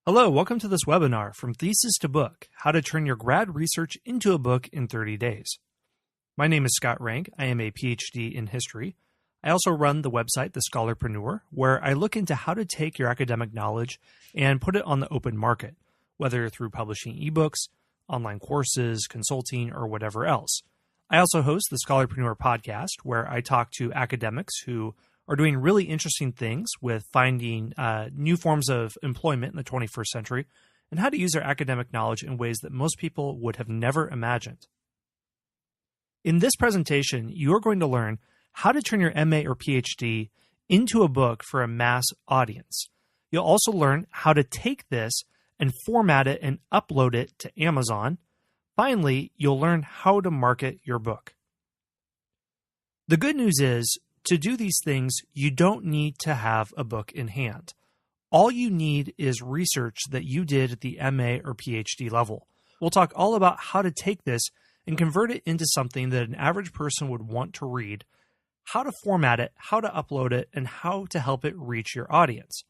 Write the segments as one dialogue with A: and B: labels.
A: Hello, welcome to this webinar, From Thesis to Book, How to Turn Your Grad Research into a Book in 30 Days. My name is Scott Rank. I am a PhD in history. I also run the website, The Scholarpreneur, where I look into how to take your academic knowledge and put it on the open market, whether through publishing ebooks, online courses, consulting, or whatever else. I also host the Scholarpreneur podcast, where I talk to academics who are doing really interesting things with finding new forms of employment in the 21st century and how to use their academic knowledge in ways that most people would have never imagined. In this presentation, you're going to learn how to turn your MA or PhD into a book for a mass audience. You'll also learn how to take this and format it and upload it to Amazon. Finally, you'll learn how to market your book. The good news is, to do these things, you don't need to have a book in hand. All you need is research that you did at the MA or PhD level. We'll talk all about how to take this and convert it into something that an average person would want to read, how to format it, how to upload it, and how to help it reach your audience.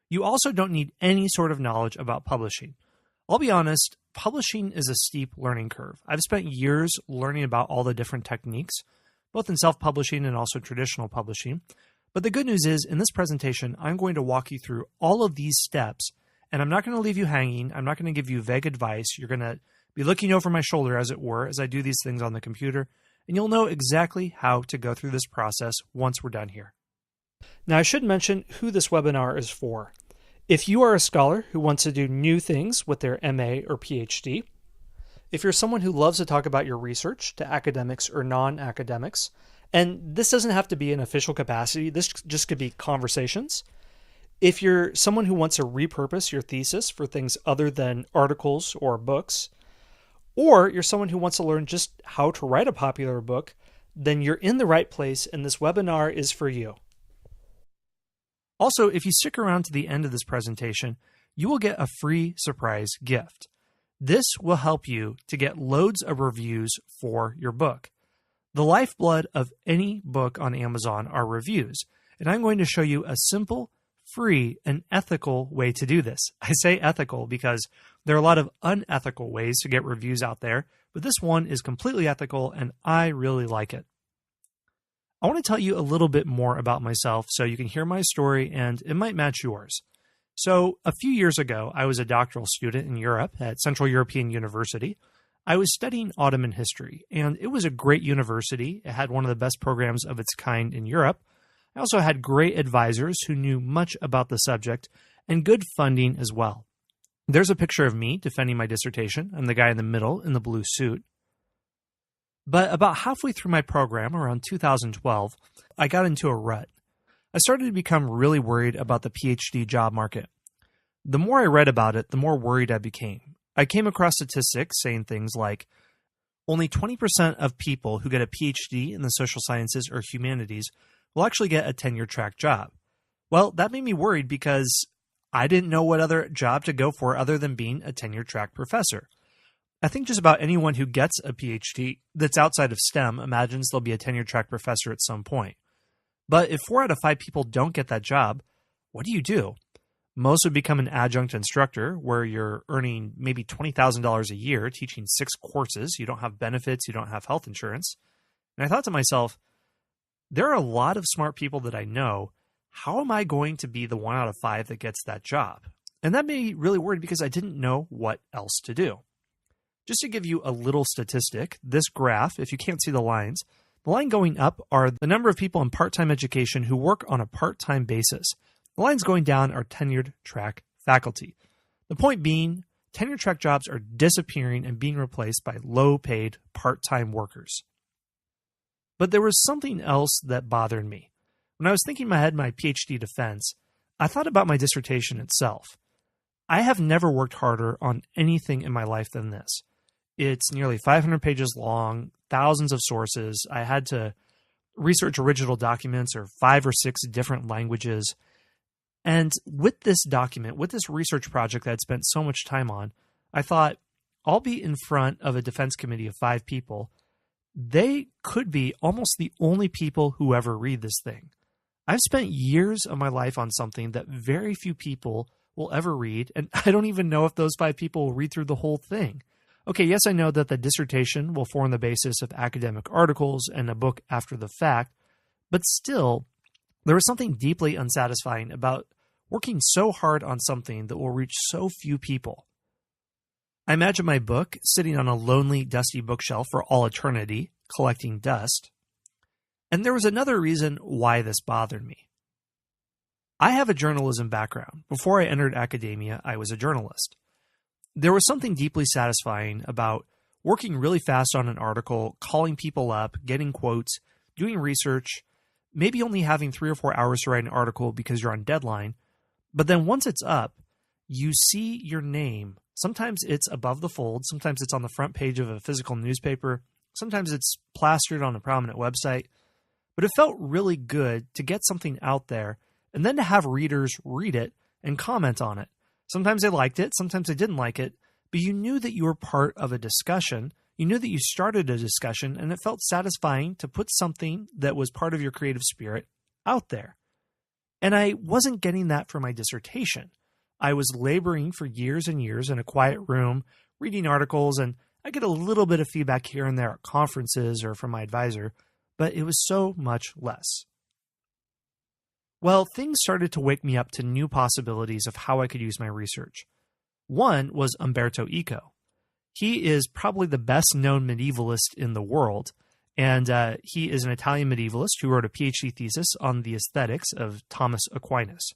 A: You also don't need any sort of knowledge about publishing. I'll be honest, publishing is a steep learning curve. I've spent years learning about all the different techniques, both in self-publishing and also traditional publishing. But the good news is, in this presentation, I'm going to walk you through all of these steps, and I'm not going to leave you hanging. I'm not going to give you vague advice. You're going to be looking over my shoulder, as it were, as I do these things on the computer, and you'll know exactly how to go through this process once we're done here. Now, I should mention who this webinar is for. If you are a scholar who wants to do new things with their MA or PhD, if you're someone who loves to talk about your research to academics or non-academics, and this doesn't have to be an official capacity, this just could be conversations. If you're someone who wants to repurpose your thesis for things other than articles or books, or you're someone who wants to learn just how to write a popular book, then you're in the right place and this webinar is for you. Also, if you stick around to the end of this presentation, you will get a free surprise gift. This will help you to get loads of reviews for your book. The lifeblood of any book on Amazon are reviews, and I'm going to show you a simple, free, and ethical way to do this. I say ethical because there are a lot of unethical ways to get reviews out there, but this one is completely ethical, and I really like it. I want to tell you a little bit more about myself so you can hear my story and it might match yours. So a few years ago, I was a doctoral student in Europe at Central European University. I was studying Ottoman history, and it was a great university. It had one of the best programs of its kind in Europe. I also had great advisors who knew much about the subject and good funding as well. There's a picture of me defending my dissertation. I'm the guy in the middle in the blue suit. But about halfway through my program, around 2012, I got into a rut. I started to become really worried about the PhD job market. The more I read about it, the more worried I became. I came across statistics saying things like, only 20% of people who get a PhD in the social sciences or humanities will actually get a tenure-track job. Well, that made me worried because I didn't know what other job to go for other than being a tenure-track professor. I think just about anyone who gets a PhD that's outside of STEM imagines they'll be a tenure-track professor at some point. But if 4 out of 5 people don't get that job, what do? Most would become an adjunct instructor where you're earning maybe $20,000 a year teaching 6 courses. You don't have benefits. You don't have health insurance. And I thought to myself, there are a lot of smart people that I know. How am I going to be the 1 out of 5 that gets that job? And that made me really worried because I didn't know what else to do. Just to give you a little statistic, this graph, if you can't see the lines, the line going up are the number of people in part-time education who work on a part-time basis. The lines going down are tenured track faculty. The point being, tenured track jobs are disappearing and being replaced by low-paid part-time workers. But there was something else that bothered me. When I was thinking ahead my PhD defense, I thought about my dissertation itself. I have never worked harder on anything in my life than this. It's nearly 500 pages long, thousands of sources. I had to research original documents or 5 or 6 different languages. And with this document, with this research project that I'd spent so much time on, I thought, I'll be in front of a defense committee of 5 people. They could be almost the only people who ever read this thing. I've spent years of my life on something that very few people will ever read, and I don't even know if those 5 people will read through the whole thing. Okay, yes, I know that the dissertation will form the basis of academic articles and a book after the fact, but still, there was something deeply unsatisfying about working so hard on something that will reach so few people. I imagine my book sitting on a lonely, dusty bookshelf for all eternity, collecting dust. And there was another reason why this bothered me. I have a journalism background. Before I entered academia, I was a journalist. There was something deeply satisfying about working really fast on an article, calling people up, getting quotes, doing research, maybe only having 3 or 4 hours to write an article because you're on deadline. But then once it's up, you see your name. Sometimes it's above the fold. Sometimes it's on the front page of a physical newspaper. Sometimes it's plastered on a prominent website. But it felt really good to get something out there and then to have readers read it and comment on it. Sometimes they liked it, sometimes they didn't like it, but you knew that you were part of a discussion. You knew that you started a discussion, and it felt satisfying to put something that was part of your creative spirit out there. And I wasn't getting that for my dissertation. I was laboring for years and years in a quiet room, reading articles, and I get a little bit of feedback here and there at conferences or from my advisor, but it was so much less. Well, things started to wake me up to new possibilities of how I could use my research. One was Umberto Eco. He is probably the best known medievalist in the world, and he is an Italian medievalist who wrote a PhD thesis on the aesthetics of Thomas Aquinas.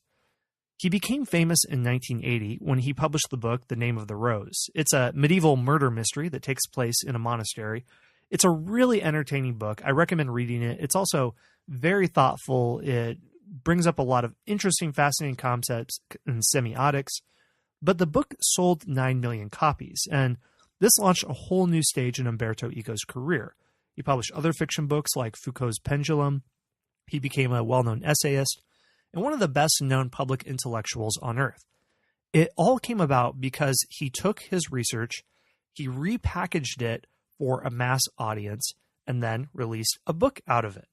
A: He became famous in 1980 when he published the book The Name of the Rose. It's a medieval murder mystery that takes place in a monastery. It's a really entertaining book. I recommend reading it. It's also very thoughtful. It brings up a lot of interesting, fascinating concepts and semiotics. But the book sold 9 million copies, and this launched a whole new stage in Umberto Eco's career. He published other fiction books like Foucault's Pendulum. He became a well-known essayist and one of the best-known public intellectuals on earth. It all came about because he took his research, he repackaged it for a mass audience, and then released a book out of it.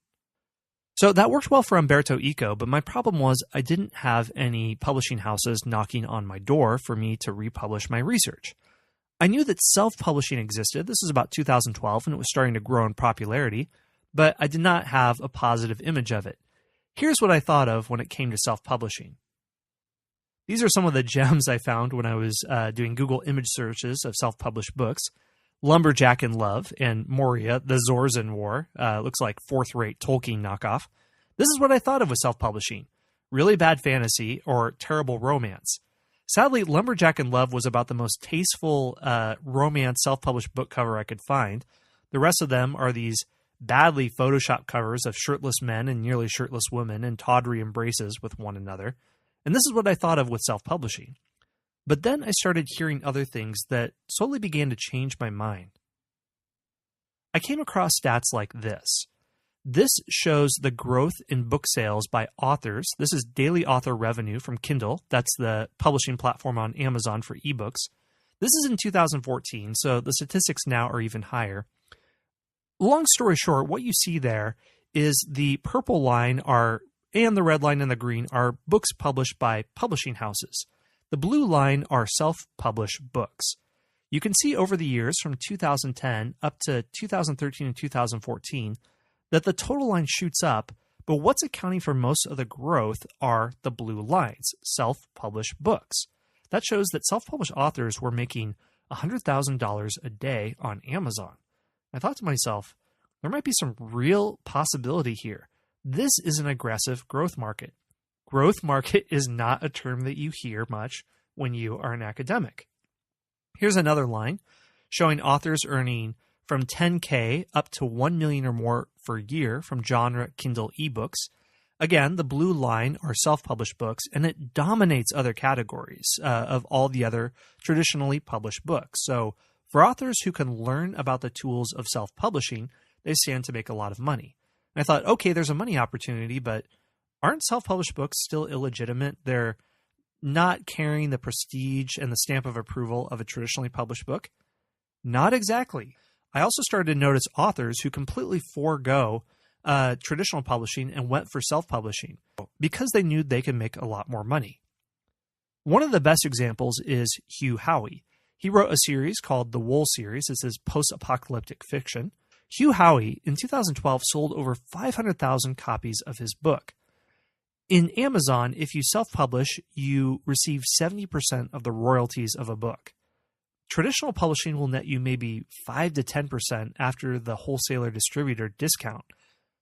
A: So that worked well for Umberto Eco, but my problem was I didn't have any publishing houses knocking on my door for me to republish my research. I knew that self-publishing existed. This was about 2012, and it was starting to grow in popularity, but I did not have a positive image of it. Here's what I thought of when it came to self-publishing. These are some of the gems I found when I was doing Google image searches of self-published books. Lumberjack in Love and Moria, The Zorzan War. Looks like fourth-rate Tolkien knockoff. This is what I thought of with self-publishing. Really bad fantasy or terrible romance. Sadly, Lumberjack in Love was about the most tasteful romance self-published book cover I could find. The rest of them are these badly photoshopped covers of shirtless men and nearly shirtless women in tawdry embraces with one another. And this is what I thought of with self-publishing. But then I started hearing other things that slowly began to change my mind. I came across stats like this. This shows the growth in book sales by authors. This is daily author revenue from Kindle. That's the publishing platform on Amazon for ebooks. This is in 2014, so the statistics now are even higher. Long story short, what you see there is the purple line and the red line and the green are books published by publishing houses. The blue line are self-published books. You can see over the years from 2010 up to 2013 and 2014 that the total line shoots up, but what's accounting for most of the growth are the blue lines, self-published books. That shows that self-published authors were making $100,000 a day on Amazon. I thought to myself, there might be some real possibility here. This is an aggressive growth market. Growth market is not a term that you hear much when you are an academic. Here's another line showing authors earning from $10K up to $1 million or more per year from genre Kindle ebooks. Again, the blue line are self-published books, and it dominates other categories of all the other traditionally published books. So for authors who can learn about the tools of self-publishing, they stand to make a lot of money. And I thought, okay, there's a money opportunity, but aren't self-published books still illegitimate? They're not carrying the prestige and the stamp of approval of a traditionally published book? Not exactly. I also started to notice authors who completely forego traditional publishing and went for self-publishing because they knew they could make a lot more money. One of the best examples is Hugh Howey. He wrote a series called the Wool series. This is post-apocalyptic fiction. Hugh Howey, in 2012, sold over 500,000 copies of his book. In Amazon, if you self-publish, you receive 70% of the royalties of a book. Traditional publishing will net you maybe 5 to 10% after the wholesaler distributor discount.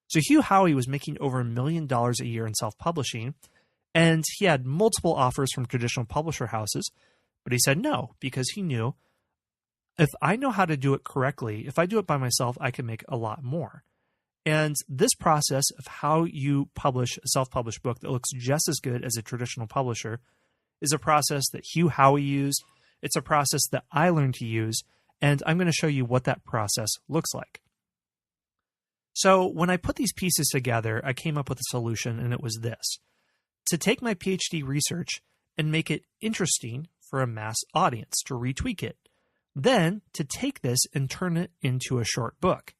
A: So Hugh Howey was making over $1 million a year in self-publishing, and he had multiple offers from traditional publisher houses, but he said no, because he knew if I know how to do it correctly, if I do it by myself, I can make a lot more. And this process of how you publish a self-published book that looks just as good as a traditional publisher is a process that Hugh Howey used. It's a process that I learned to use, and I'm going to show you what that process looks like. So when I put these pieces together, I came up with a solution, and it was this: to take my PhD research and make it interesting for a mass audience, to retweak it. Then to take this and turn it into a short book.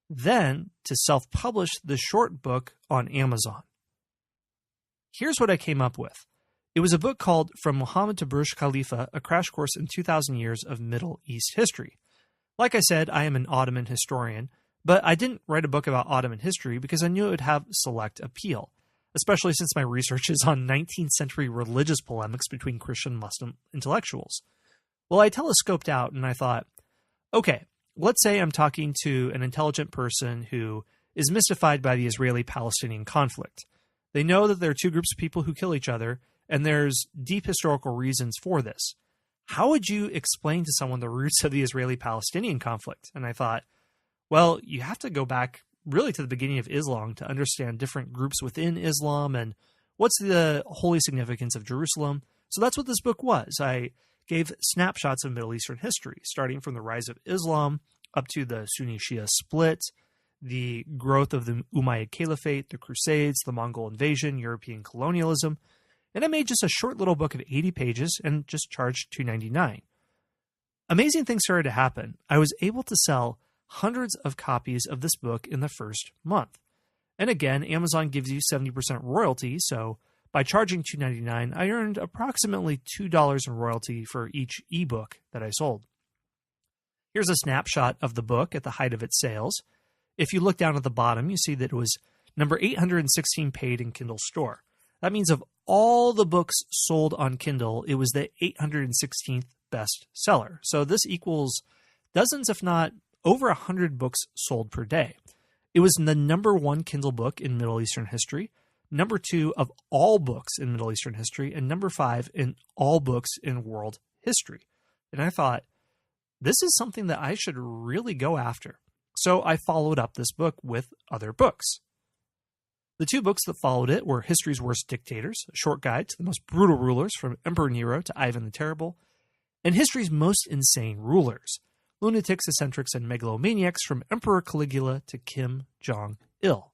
A: Then to self-publish the short book on Amazon. Here's what I came up with. It was a book called From Muhammad to Burj Khalifa, a crash course in 2,000 years of Middle East history. Like I said, I am an Ottoman historian, but I didn't write a book about Ottoman history because I knew it would have select appeal, especially since my research is on 19th century religious polemics between Christian and Muslim intellectuals. Well, I telescoped out and I thought, okay, let's say I'm talking to an intelligent person who is mystified by the Israeli-Palestinian conflict. They know that there are two groups of people who kill each other, and there's deep historical reasons for this. How would you explain to someone the roots of the Israeli-Palestinian conflict? And I thought, well, you have to go back really to the beginning of Islam to understand different groups within Islam and what's the holy significance of Jerusalem. So that's what this book was. I gave snapshots of Middle Eastern history, starting from the rise of Islam up to the Sunni-Shia split, the growth of the Umayyad Caliphate, the Crusades, the Mongol invasion, European colonialism, and I made just a short little book of 80 pages and just charged $2.99. Amazing things started to happen. I was able to sell hundreds of copies of this book in the first month. And again, Amazon gives you 70% royalty, so by charging $2.99, I earned approximately $2 in royalty for each ebook that I sold. Here's a snapshot of the book at the height of its sales. If you look down at the bottom, you see that it was number 816 paid in Kindle Store. That means of all the books sold on Kindle, it was the 816th best seller. So this equals dozens, if not over 100 books sold per day. It was the number one Kindle book in Middle Eastern history, number 2 of all books in Middle Eastern history, and number 5 in all books in world history. And I thought, this is something that I should really go after. So I followed up this book with other books. The 2 books that followed it were History's Worst Dictators, a short guide to the most brutal rulers from Emperor Nero to Ivan the Terrible, and History's Most Insane Rulers, lunatics, eccentrics, and megalomaniacs from Emperor Caligula to Kim Jong-il.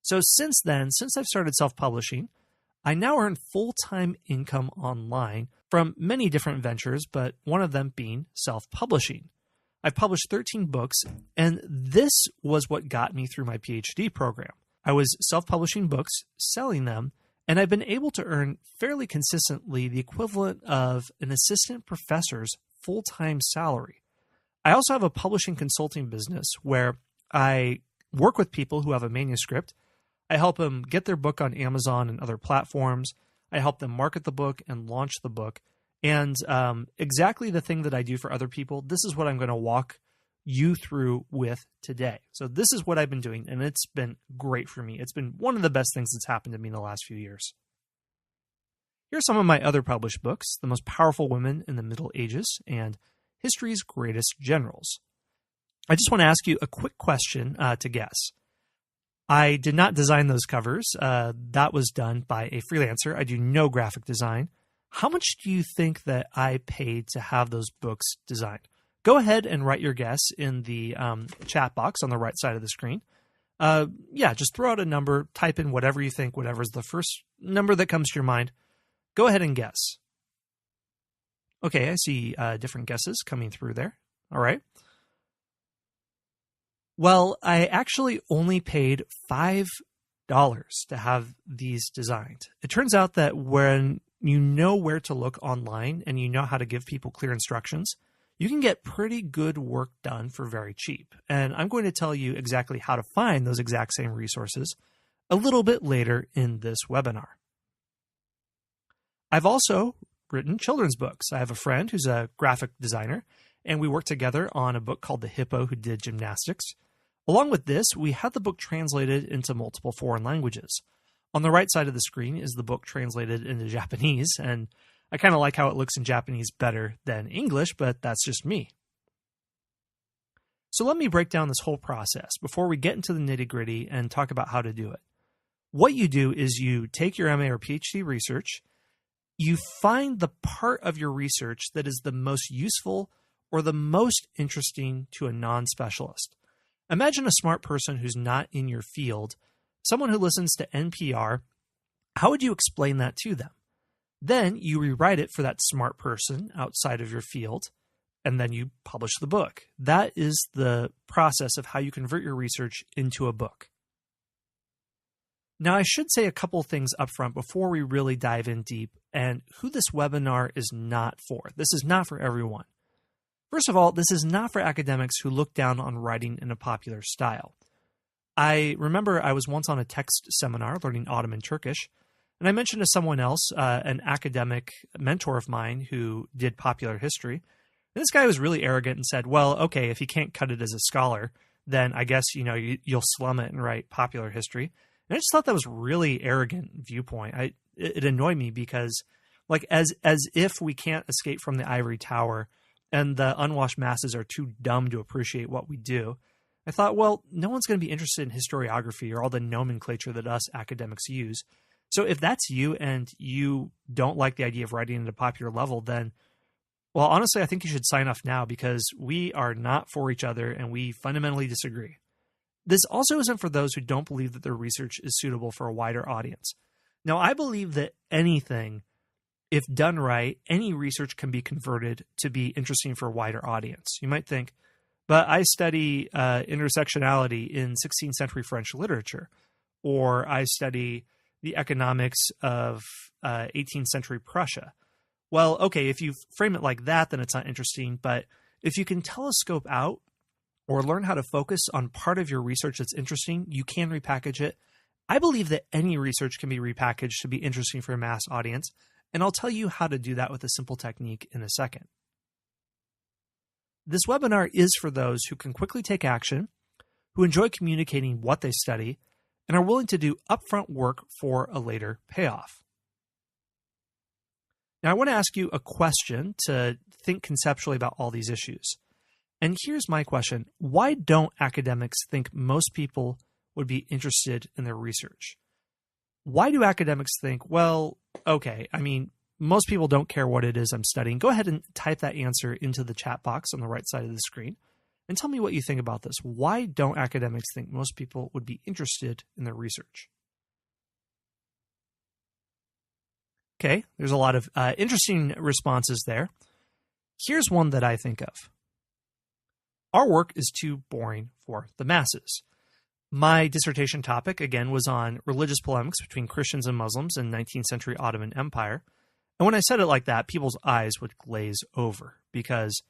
A: So since then, since I've started self-publishing, I now earn full-time income online from many different ventures, but one of them being self-publishing. I've published 13 books, and this was what got me through my PhD program. I was self-publishing books, selling them, and I've been able to earn fairly consistently the equivalent of an assistant professor's full-time salary. I also have a publishing consulting business where I work with people who have a manuscript. I help them get their book on Amazon and other platforms. I help them market the book and launch the book. And exactly the thing that I do for other people, this is what I'm going to walk you through with today. So this is what I've been doing, and it's been great for me. It's been one of the best things that's happened to me in the last few years. Here's some of my other published books: The Most Powerful Women in the Middle Ages and History's Greatest Generals. I just want to ask you a quick question to guess. I did not design those covers. That was done by a freelancer. I do no graphic design. How much do you think that I paid to have those books designed? Go ahead and write your guess in the chat box on the right side of the screen. Just throw out a number, type in whatever you think, whatever's the first number that comes to your mind. Go ahead and guess. Okay, I see different guesses coming through there. All right. Well, I actually only paid $5 to have these designed. It turns out that when you know where to look online and you know how to give people clear instructions, you can get pretty good work done for very cheap. And I'm going to tell you exactly how to find those exact same resources a little bit later in this webinar. I've also written children's books. I have a friend who's a graphic designer, and we worked together on a book called The Hippo Who Did Gymnastics. Along with this, we had the book translated into multiple foreign languages. On the right side of the screen is the book translated into Japanese, and I kind of like how it looks in Japanese better than English, but that's just me. So let me break down this whole process before we get into the nitty-gritty and talk about how to do it. What you do is you take your MA or PhD research, you find the part of your research that is the most useful or the most interesting to a non-specialist. Imagine a smart person who's not in your field, someone who listens to NPR. How would you explain that to them? Then you rewrite it for that smart person outside of your field, and then you publish the book. That is the process of how you convert your research into a book. Now, I should say a couple things up front before we really dive in deep and who this webinar is not for. This is not for everyone. First of all, this is not for academics who look down on writing in a popular style. I remember I was once on a text seminar learning Ottoman Turkish, and I mentioned to someone else, an academic mentor of mine who did popular history. And this guy was really arrogant and said, well, okay, if you can't cut it as a scholar, then I guess, you'll slum it and write popular history. And I just thought that was really arrogant viewpoint. It annoyed me because, like, as if we can't escape from the ivory tower and the unwashed masses are too dumb to appreciate what we do. I thought, well, no one's going to be interested in historiography or all the nomenclature that us academics use. So if that's you and you don't like the idea of writing at a popular level, then, well, honestly, I think you should sign off now because we are not for each other and we fundamentally disagree. This also isn't for those who don't believe that their research is suitable for a wider audience. Now, I believe that anything, if done right, any research can be converted to be interesting for a wider audience. You might think, but I study intersectionality in 16th century French literature, or I study the economics of 18th century Prussia. Well, okay, if you frame it like that, then it's not interesting. But if you can telescope out or learn how to focus on part of your research that's interesting, you can repackage it. I believe that any research can be repackaged to be interesting for a mass audience, and I'll tell you how to do that with a simple technique in a second. This webinar is for those who can quickly take action, who enjoy communicating what they study, and are willing to do upfront work for a later payoff. Now, I want to ask you a question to think conceptually about all these issues. And here's my question. Why don't academics think most people would be interested in their research? Why do academics think, well, okay, most people don't care what it is I'm studying. Go ahead and type that answer into the chat box on the right side of the screen and tell me what you think about this. Why don't academics think most people would be interested in their research? Okay, there's a lot of interesting responses there. Here's one that I think of. Our work is too boring for the masses. My dissertation topic, again, was on religious polemics between Christians and Muslims in 19th century Ottoman Empire. And when I said it like that, people's eyes would glaze over because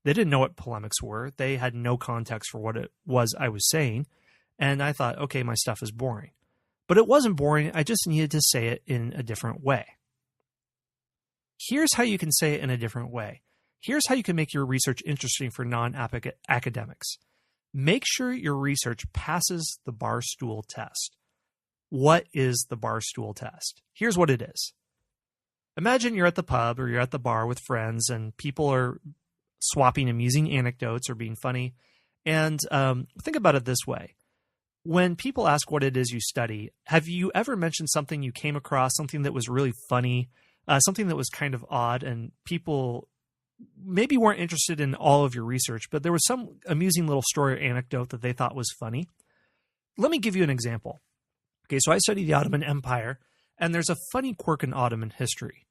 A: they didn't know what polemics were. They had no context for what it was I was saying. And I thought, okay, my stuff is boring. But it wasn't boring. I just needed to say it in a different way. Here's how you can say it in a different way. Here's how you can make your research interesting for non-academics. Make sure your research passes the Barstool test. What is the Barstool test? Here's what it is. Imagine you're at the pub or you're at the bar with friends and people are swapping amusing anecdotes or being funny. And think about it this way. When people ask what it is you study, have you ever mentioned something you came across, something that was really funny, something that was kind of odd, and people maybe weren't interested in all of your research, but there was some amusing little story or anecdote that they thought was funny? Let me give you an example. Okay, so I study the Ottoman Empire, and there's a funny quirk in Ottoman history.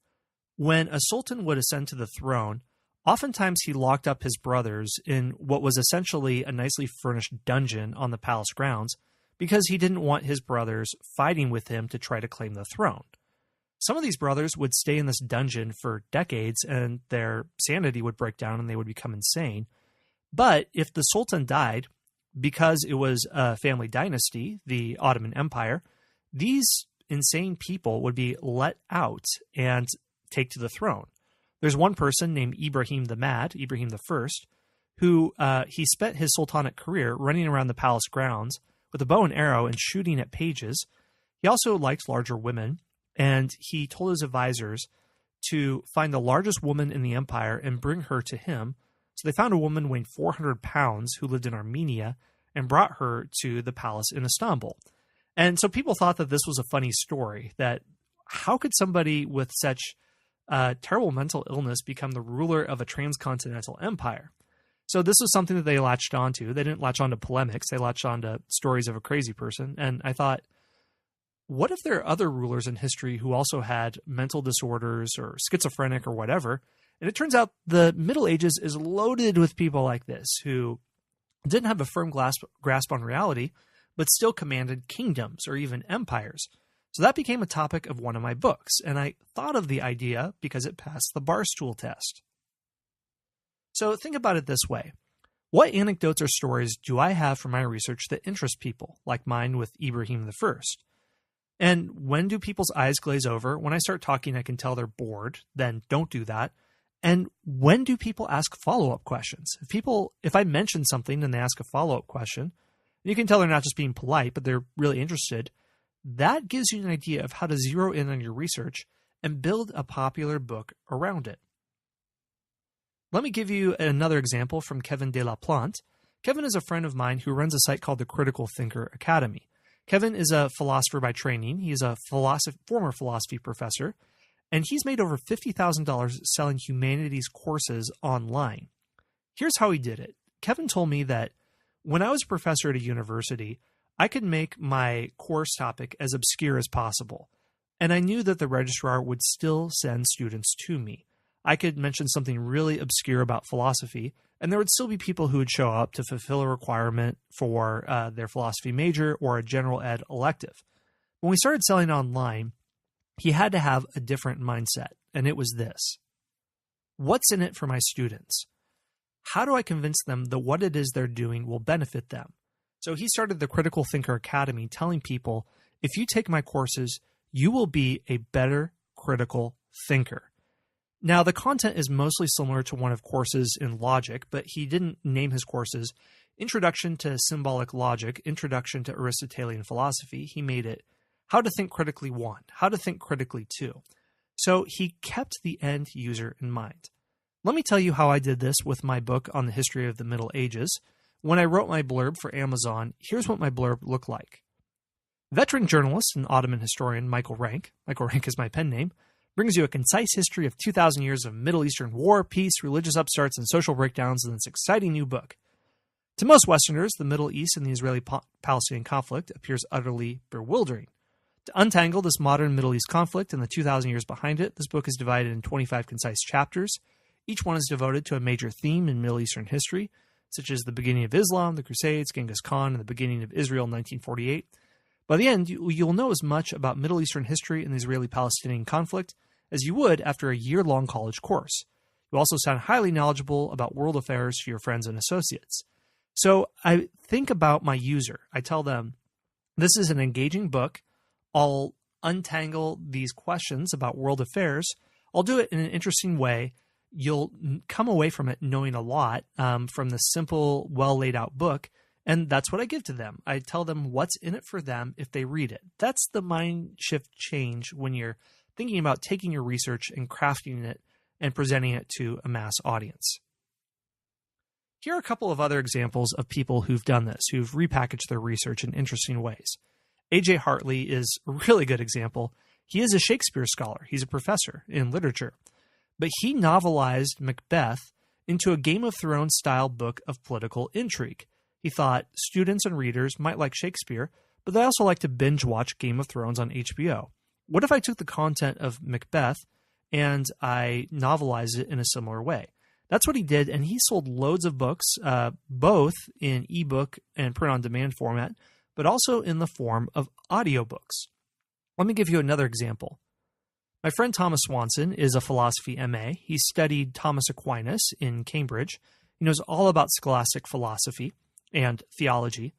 A: When a sultan would ascend to the throne, oftentimes he locked up his brothers in what was essentially a nicely furnished dungeon on the palace grounds, because he didn't want his brothers fighting with him to try to claim the throne. Some of these brothers would stay in this dungeon for decades and their sanity would break down and they would become insane. But if the Sultan died, because it was a family dynasty, the Ottoman Empire, these insane people would be let out and take to the throne. There's one person named Ibrahim the Mad, Ibrahim I, who he spent his sultanate career running around the palace grounds with a bow and arrow and shooting at pages. He also liked larger women, and he told his advisors to find the largest woman in the empire and bring her to him. So they found a woman weighing 400 pounds who lived in Armenia and brought her to the palace in Istanbul. And so people thought that this was a funny story, that how could somebody with such terrible mental illness become the ruler of a transcontinental empire? So this was something that they latched onto. They didn't latch onto polemics. They latched onto stories of a crazy person. And I thought, what if there are other rulers in history who also had mental disorders or schizophrenic or whatever? And it turns out the Middle Ages is loaded with people like this who didn't have a firm grasp on reality, but still commanded kingdoms or even empires. So that became a topic of one of my books, and I thought of the idea because it passed the Barstool test. So think about it this way. What anecdotes or stories do I have from my research that interest people, like mine with Ibrahim I? And when do people's eyes glaze over? When I start talking, I can tell they're bored. Then don't do that. And when do people ask follow-up questions? If I mention something and they ask a follow-up question, you can tell they're not just being polite, but they're really interested. That gives you an idea of how to zero in on your research and build a popular book around it. Let me give you another example from Kevin de la Plante. Kevin is a friend of mine who runs a site called the Critical Thinker Academy. Kevin is a philosopher by training. He's a former philosophy professor, and he's made over $50,000 selling humanities courses online. Here's how he did it. Kevin told me that when I was a professor at a university, I could make my course topic as obscure as possible, and I knew that the registrar would still send students to me. I could mention something really obscure about philosophy, and there would still be people who would show up to fulfill a requirement for their philosophy major or a general ed elective. When we started selling online, he had to have a different mindset, and it was this. What's in it for my students? How do I convince them that what it is they're doing will benefit them? So he started the Critical Thinker Academy telling people, if you take my courses, you will be a better critical thinker. Now, the content is mostly similar to one of courses in logic, but he didn't name his courses Introduction to Symbolic Logic, Introduction to Aristotelian Philosophy. He made it How to Think Critically 1, How to Think Critically 2. So he kept the end user in mind. Let me tell you how I did this with my book on the history of the Middle Ages. When I wrote my blurb for Amazon, here's what my blurb looked like. Veteran journalist and Ottoman historian Michael Rank is my pen name, brings you a concise history of 2,000 years of Middle Eastern war, peace, religious upstarts, and social breakdowns in this exciting new book. To most Westerners, the Middle East and the Israeli-Palestinian conflict appears utterly bewildering. To untangle this modern Middle East conflict and the 2,000 years behind it, this book is divided in 25 concise chapters. Each one is devoted to a major theme in Middle Eastern history, such as the beginning of Islam, the Crusades, Genghis Khan, and the beginning of Israel in 1948. By the end, you'll know as much about Middle Eastern history and the Israeli-Palestinian conflict as you would after a year-long college course. You'll also sound highly knowledgeable about world affairs to your friends and associates. So I think about my user. I tell them, this is an engaging book. I'll untangle these questions about world affairs. I'll do it in an interesting way. You'll come away from it knowing a lot from the simple, well-laid-out book, and that's what I give to them. I tell them what's in it for them if they read it. That's the mind shift change when you're thinking about taking your research and crafting it and presenting it to a mass audience. Here are a couple of other examples of people who've done this, who've repackaged their research in interesting ways. A.J. Hartley is a really good example. He is a Shakespeare scholar. He's a professor in literature. But he novelized Macbeth into a Game of Thrones style book of political intrigue. He thought students and readers might like Shakespeare, but they also like to binge watch Game of Thrones on HBO. What if I took the content of Macbeth and I novelized it in a similar way? That's what he did, and he sold loads of books, both in ebook and print-on-demand format, but also in the form of audiobooks. Let me give you another example. My friend Thomas Swanson is a philosophy MA. He studied Thomas Aquinas in Cambridge. He knows all about scholastic philosophy and theology.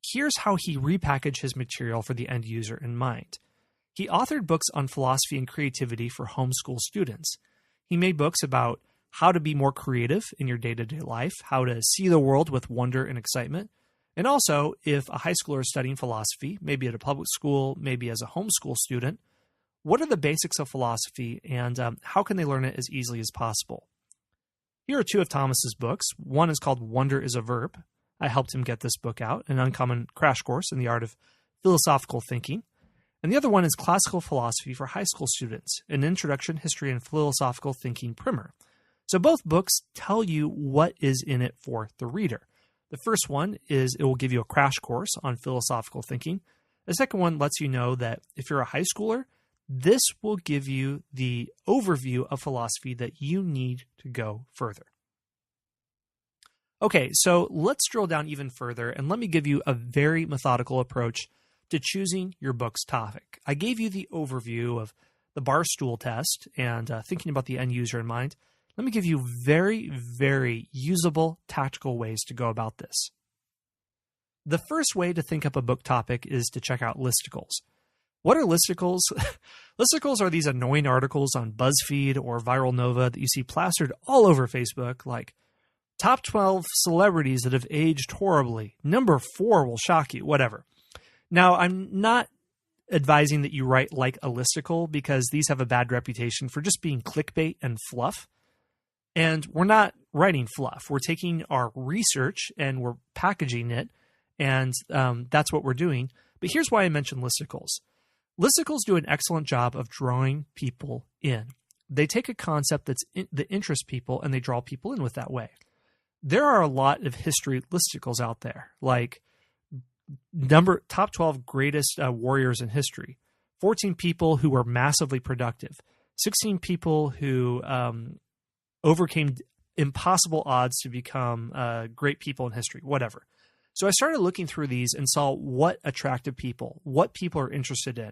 A: Here's how he repackaged his material for the end user in mind. He authored books on philosophy and creativity for homeschool students. He made books about how to be more creative in your day-to-day life, how to see the world with wonder and excitement, and also if a high schooler is studying philosophy, maybe at a public school, maybe as a homeschool student, what are the basics of philosophy and how can they learn it as easily as possible? Here are two of Thomas's books. One is called Wonder is a Verb. I helped him get this book out, an uncommon crash course in the art of philosophical thinking. And the other one is Classical Philosophy for High School Students, an Introduction, History, and Philosophical Thinking primer. So both books tell you what is in it for the reader. The first one is it will give you a crash course on philosophical thinking. The second one lets you know that if you're a high schooler, this will give you the overview of philosophy that you need to go further. Okay, so let's drill down even further and let me give you a very methodical approach to choosing your book's topic. I gave you the overview of the Barstool test and thinking about the end user in mind. Let me give you very, very usable tactical ways to go about this. The first way to think up a book topic is to check out listicles. What are listicles? Listicles are these annoying articles on BuzzFeed or Viral Nova that you see plastered all over Facebook, like top 12 celebrities that have aged horribly. Number 4 will shock you, whatever. Now, I'm not advising that you write like a listicle because these have a bad reputation for just being clickbait and fluff. And we're not writing fluff. We're taking our research and we're packaging it, and that's what we're doing. But here's why I mentioned listicles. Listicles do an excellent job of drawing people in. They take a concept that interests people and they draw people in with that way. There are a lot of history listicles out there, like top 12 greatest warriors in history, 14 people who were massively productive, 16 people who overcame impossible odds to become great people in history, whatever. So I started looking through these and saw what attracted people, what people are interested in.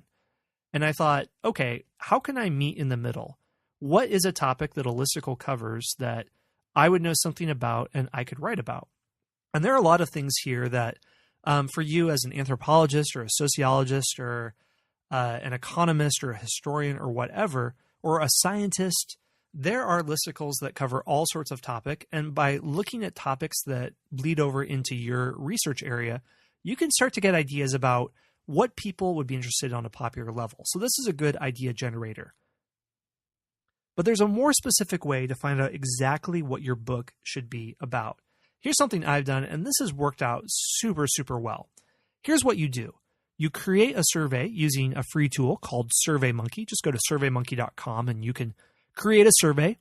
A: And I thought, okay, how can I meet in the middle? What is a topic that a listicle covers that I would know something about and I could write about? And there are a lot of things here that for you as an anthropologist or a sociologist or an economist or a historian or whatever, or a scientist, there are listicles that cover all sorts of topic. And by looking at topics that bleed over into your research area, you can start to get ideas about what people would be interested in on a popular level. So this is a good idea generator. But there's a more specific way to find out exactly what your book should be about. Here's something I've done, and this has worked out super, super well. Here's what you do. You create a survey using a free tool called SurveyMonkey. Just go to surveymonkey.com and you can create a survey,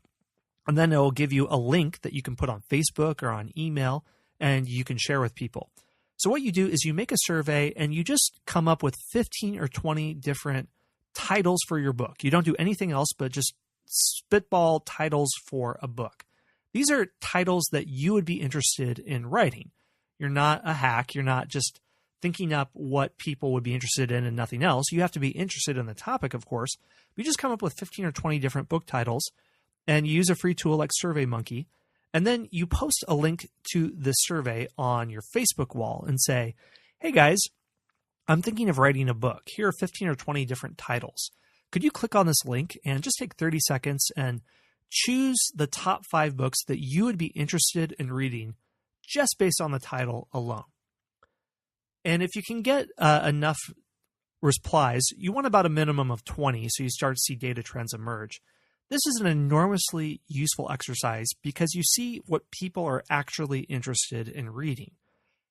A: and then it will give you a link that you can put on Facebook or on email, and you can share with people. So what you do is you make a survey, and you just come up with 15 or 20 different titles for your book. You don't do anything else but just spitball titles for a book. These are titles that you would be interested in writing. You're not a hack. You're not just thinking up what people would be interested in and nothing else. You have to be interested in the topic, of course. But you just come up with 15 or 20 different book titles, and you use a free tool like SurveyMonkey, and then you post a link to this survey on your Facebook wall and say, hey guys, I'm thinking of writing a book. Here are 15 or 20 different titles. Could you click on this link and just take 30 seconds and choose the top 5 books that you would be interested in reading just based on the title alone? And if you can get enough replies, you want about a minimum of 20 so you start to see data trends emerge. This is an enormously useful exercise because you see what people are actually interested in reading.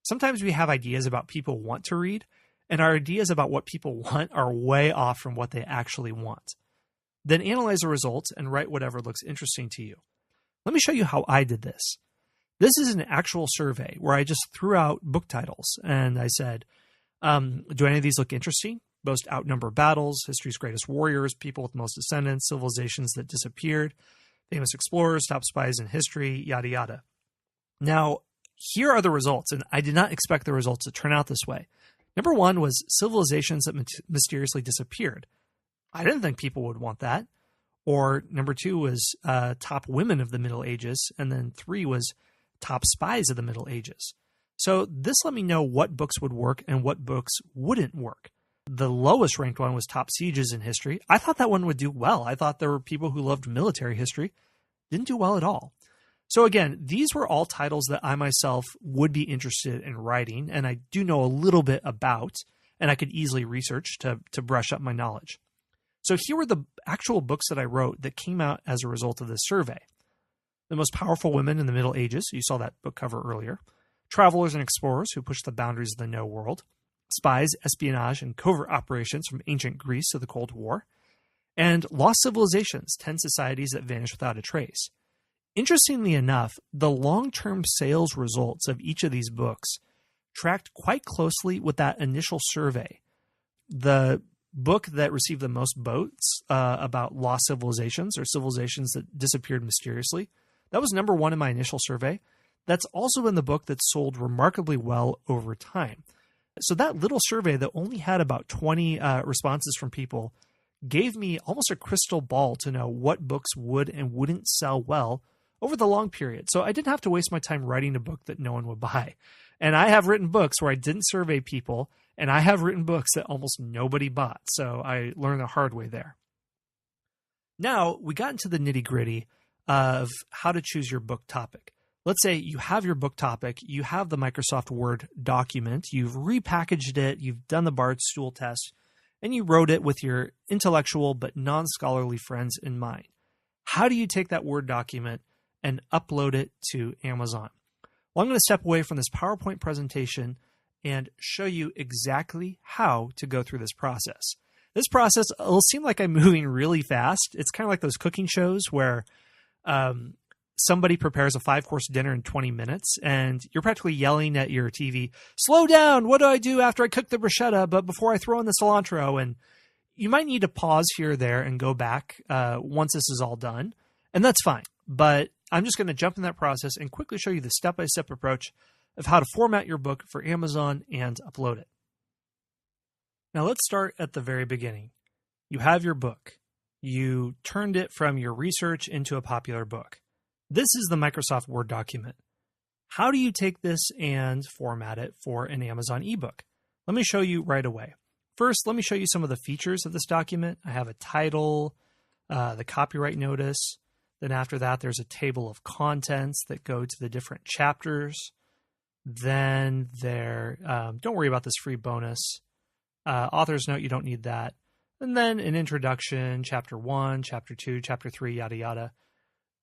A: Sometimes we have ideas about people want to read, and our ideas about what people want are way off from what they actually want. Then analyze the results and write whatever looks interesting to you. Let me show you how I did this. This is an actual survey where I just threw out book titles and I said, do any of these look interesting? Most outnumbered battles, history's greatest warriors, people with most descendants, civilizations that disappeared, famous explorers, top spies in history, yada, yada. Now, here are the results, and I did not expect the results to turn out this way. Number 1 was civilizations that mysteriously disappeared. I didn't think people would want that. Or number 2 was top women of the Middle Ages. And then 3 was top spies of the Middle Ages. So this let me know what books would work and what books wouldn't work. The lowest ranked one was top sieges in history. I thought that one would do well. I thought there were people who loved military history. Didn't do well at all. So again, these were all titles that I myself would be interested in writing, and I do know a little bit about, and I could easily research to brush up my knowledge. So here were the actual books that I wrote that came out as a result of this survey. The Most Powerful Women in the Middle Ages, you saw that book cover earlier. Travelers and Explorers Who Pushed the Boundaries of the Know World. Spies, Espionage, and Covert Operations from Ancient Greece to the Cold War. And Lost Civilizations, 10 Societies That Vanished Without a Trace. Interestingly enough, the long-term sales results of each of these books tracked quite closely with that initial survey. The book that received the most votes about lost civilizations or civilizations that disappeared mysteriously, that was number 1 in my initial survey. That's also been the book that sold remarkably well over time. So that little survey that only had about 20 responses from people gave me almost a crystal ball to know what books would and wouldn't sell well over the long period. So I didn't have to waste my time writing a book that no one would buy. And I have written books where I didn't survey people, and I have written books that almost nobody bought. So I learned the hard way there. Now we got into the nitty-gritty of how to choose your book topic. Let's say you have your book topic, you have the Microsoft Word document, you've repackaged it, you've done the Barstool test, and you wrote it with your intellectual but non-scholarly friends in mind. How do you take that Word document and upload it to Amazon? Well, I'm going to step away from this PowerPoint presentation and show you exactly how to go through this process. This process will seem like I'm moving really fast. It's kind of like those cooking shows where somebody prepares a 5-course dinner in 20 minutes and you're practically yelling at your TV, slow down, what do I do after I cook the bruschetta, but before I throw in the cilantro? And you might need to pause here or there and go back once this is all done. And that's fine. But I'm just going to jump in that process and quickly show you the step-by-step approach of how to format your book for Amazon and upload it. Now let's start at the very beginning. You have your book. You turned it from your research into a popular book. This is the Microsoft Word document. How do you take this and format it for an Amazon ebook? Let me show you right away. First, let me show you some of the features of this document. I have a title, the copyright notice. Then after that, there's a table of contents that go to the different chapters. Then don't worry about this free bonus. Author's note, you don't need that. And then an introduction, chapter 1, chapter 2, chapter 3, yada, yada.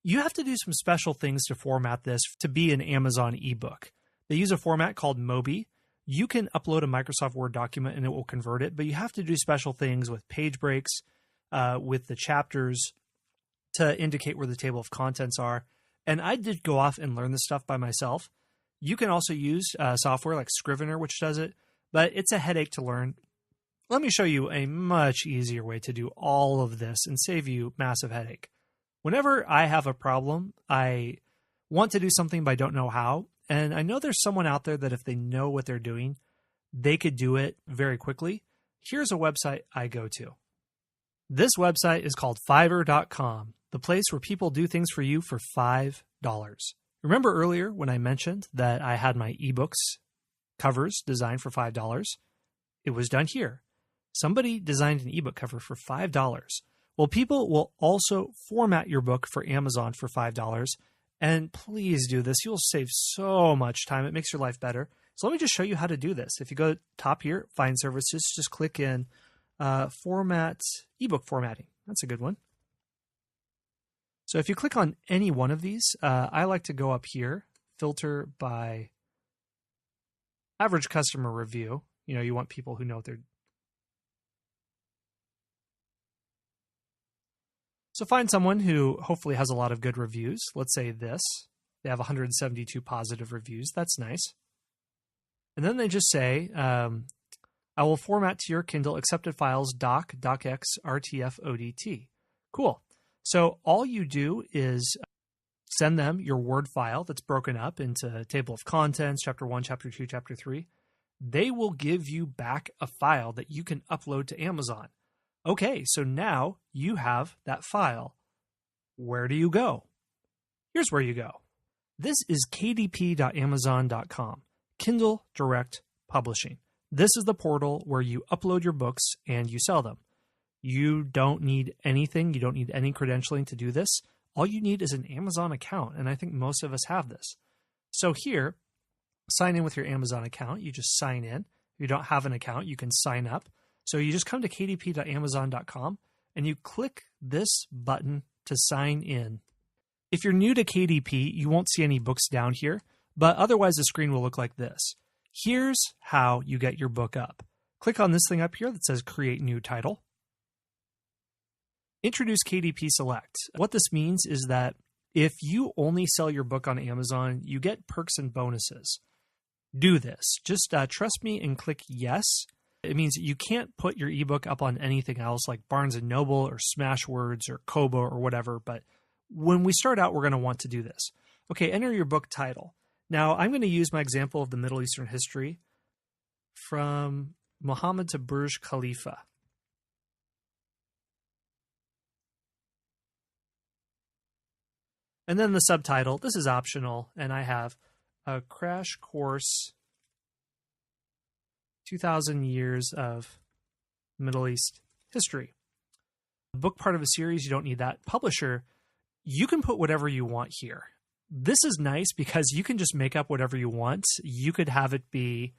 A: You have to do some special things to format this to be an Amazon ebook. They use a format called Mobi. You can upload a Microsoft Word document and it will convert it, but you have to do special things with page breaks, with the chapters to indicate where the table of contents are. And I did go off and learn this stuff by myself. You can also use software like Scrivener, which does it, but it's a headache to learn. Let me show you a much easier way to do all of this and save you massive headache. Whenever I have a problem, I want to do something but I don't know how, and I know there's someone out there that if they know what they're doing, they could do it very quickly. Here's a website I go to. This website is called Fiverr.com, the place where people do things for you for $5. Remember earlier when I mentioned that I had my ebooks covers designed for $5? It was done here. Somebody designed an ebook cover for $5. Well, people will also format your book for Amazon for $5. And please do this. You'll save so much time. It makes your life better. So let me just show you how to do this. If you go top here, Find Services, just click in Format, Ebook Formatting. That's a good one. So if you click on any one of these, I like to go up here, filter by average customer review. You know, you want people who know what they're. So find someone who hopefully has a lot of good reviews. Let's say this. They have 172 positive reviews. That's nice. And then they just say, I will format to your Kindle accepted files doc, docx, RTF, ODT. Cool. So all you do is send them your Word file that's broken up into table of contents, chapter 1, chapter 2, chapter 3. they will give you back a file that you can upload to Amazon. Okay, so now you have that file. Where do you go? Here's where you go. This is kdp.amazon.com, Kindle Direct Publishing. This is the portal where you upload your books and you sell them. You don't need anything. You don't need any credentialing to do this. All you need is an Amazon account, and I think most of us have this. So here, sign in with your Amazon account. You just sign in. If you don't have an account, you can sign up. So you just come to kdp.amazon.com and you click this button to sign in. If you're new to KDP, you won't see any books down here, but otherwise the screen will look like this. Here's how you get your book up. Click on this thing up here that says Create New Title. Introduce KDP Select. What this means is that if you only sell your book on Amazon, you get perks and bonuses. Do this. Just trust me and click yes. It means you can't put your ebook up on anything else like Barnes & Noble or Smashwords or Kobo or whatever, but when we start out, we're going to want to do this. Okay, enter your book title. Now, I'm going to use my example of the Middle Eastern history from Muhammad to Burj Khalifa. And then the subtitle, this is optional, and I have a crash course, 2,000 years of Middle East history. Book part of a series, you don't need that. Publisher, you can put whatever you want here. This is nice because you can just make up whatever you want. You could have it be,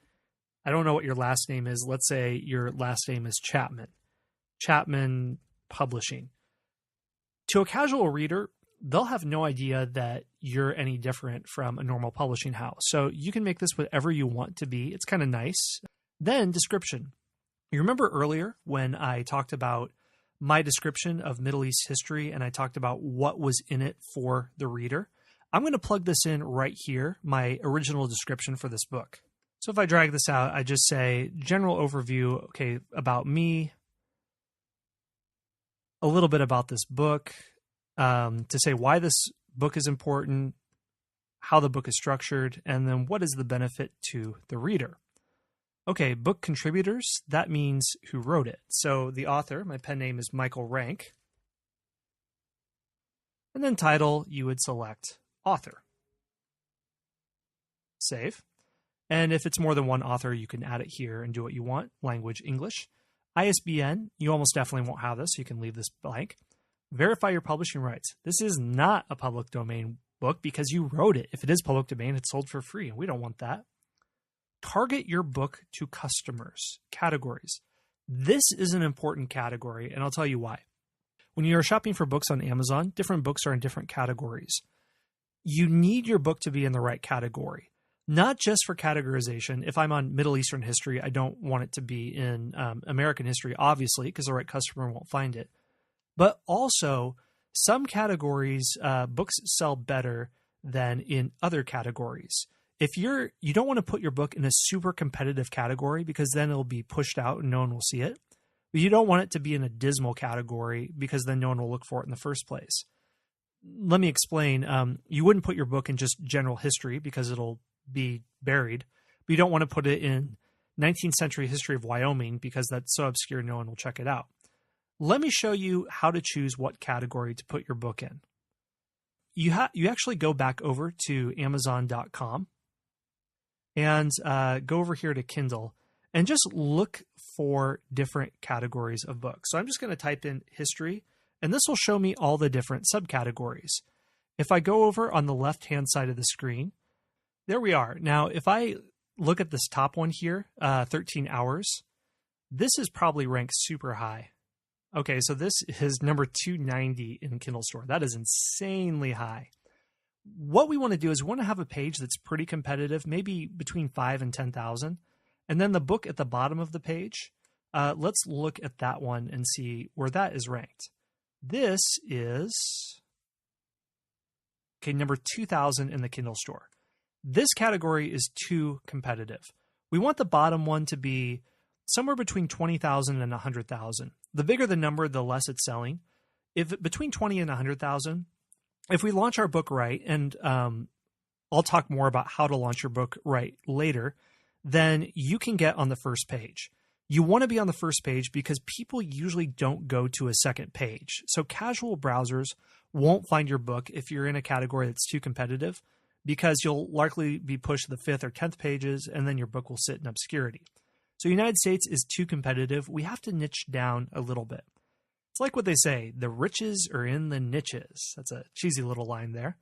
A: I don't know what your last name is. Let's say your last name is Chapman. Chapman Publishing. To a casual reader, they'll have no idea that you're any different from a normal publishing house. So you can make this whatever you want to be. It's kind of nice. Then description. You remember earlier when I talked about my description of Middle East history and I talked about what was in it for the reader? I'm going to plug this in right here, my original description for this book. So if I drag this out, I just say general overview, okay, about me, a little bit about this book, to say why this book is important, how the book is structured, and then what is the benefit to the reader. Okay, book contributors, that means who wrote it. So the author, my pen name is Michael Rank. And then title, you would select author. Save. And if it's more than one author, you can add it here and do what you want. Language, English. ISBN, you almost definitely won't have this, so you can leave this blank. Verify your publishing rights. This is not a public domain book because you wrote it. If it is public domain, it's sold for free, and we don't want that. Target your book to customers. Categories. This is an important category, and I'll tell you why. When you're shopping for books on Amazon, different books are in different categories. You need your book to be in the right category, not just for categorization. If I'm on Middle Eastern history, I don't want it to be in American history, obviously, because the right customer won't find it. But also, some categories, books sell better than in other categories. If you don't want to put your book in a super competitive category because then it'll be pushed out and no one will see it. But you don't want it to be in a dismal category because then no one will look for it in the first place. Let me explain. You wouldn't put your book in just general history because it'll be buried. But you don't want to put it in 19th century history of Wyoming because that's so obscure no one will check it out. Let me show you how to choose what category to put your book in. You actually go back over to Amazon.com and go over here to Kindle and just look for different categories of books. So I'm just going to type in history, and this will show me all the different subcategories. If I go over on the left-hand side of the screen, there we are. Now, if I look at this top one here, 13 hours, this is probably ranked super high. Okay, so this is number 290 in Kindle Store. That is insanely high. What we want to do is we want to have a page that's pretty competitive, maybe between 5,000 and 10,000. And then the book at the bottom of the page, let's look at that one and see where that is ranked. This is, okay, number 2,000 in the Kindle Store. This category is too competitive. We want the bottom one to be somewhere between 20,000 and 100,000. The bigger the number, the less it's selling. If between 20 and 100,000, if we launch our book right, and I'll talk more about how to launch your book right later, then you can get on the first page. You want to be on the first page because people usually don't go to a second page. So casual browsers won't find your book if you're in a category that's too competitive, because you'll likely be pushed to the 5th or 10th pages, and then your book will sit in obscurity. So United States is too competitive. We have to niche down a little bit. It's like what they say, the riches are in the niches. That's a cheesy little line there.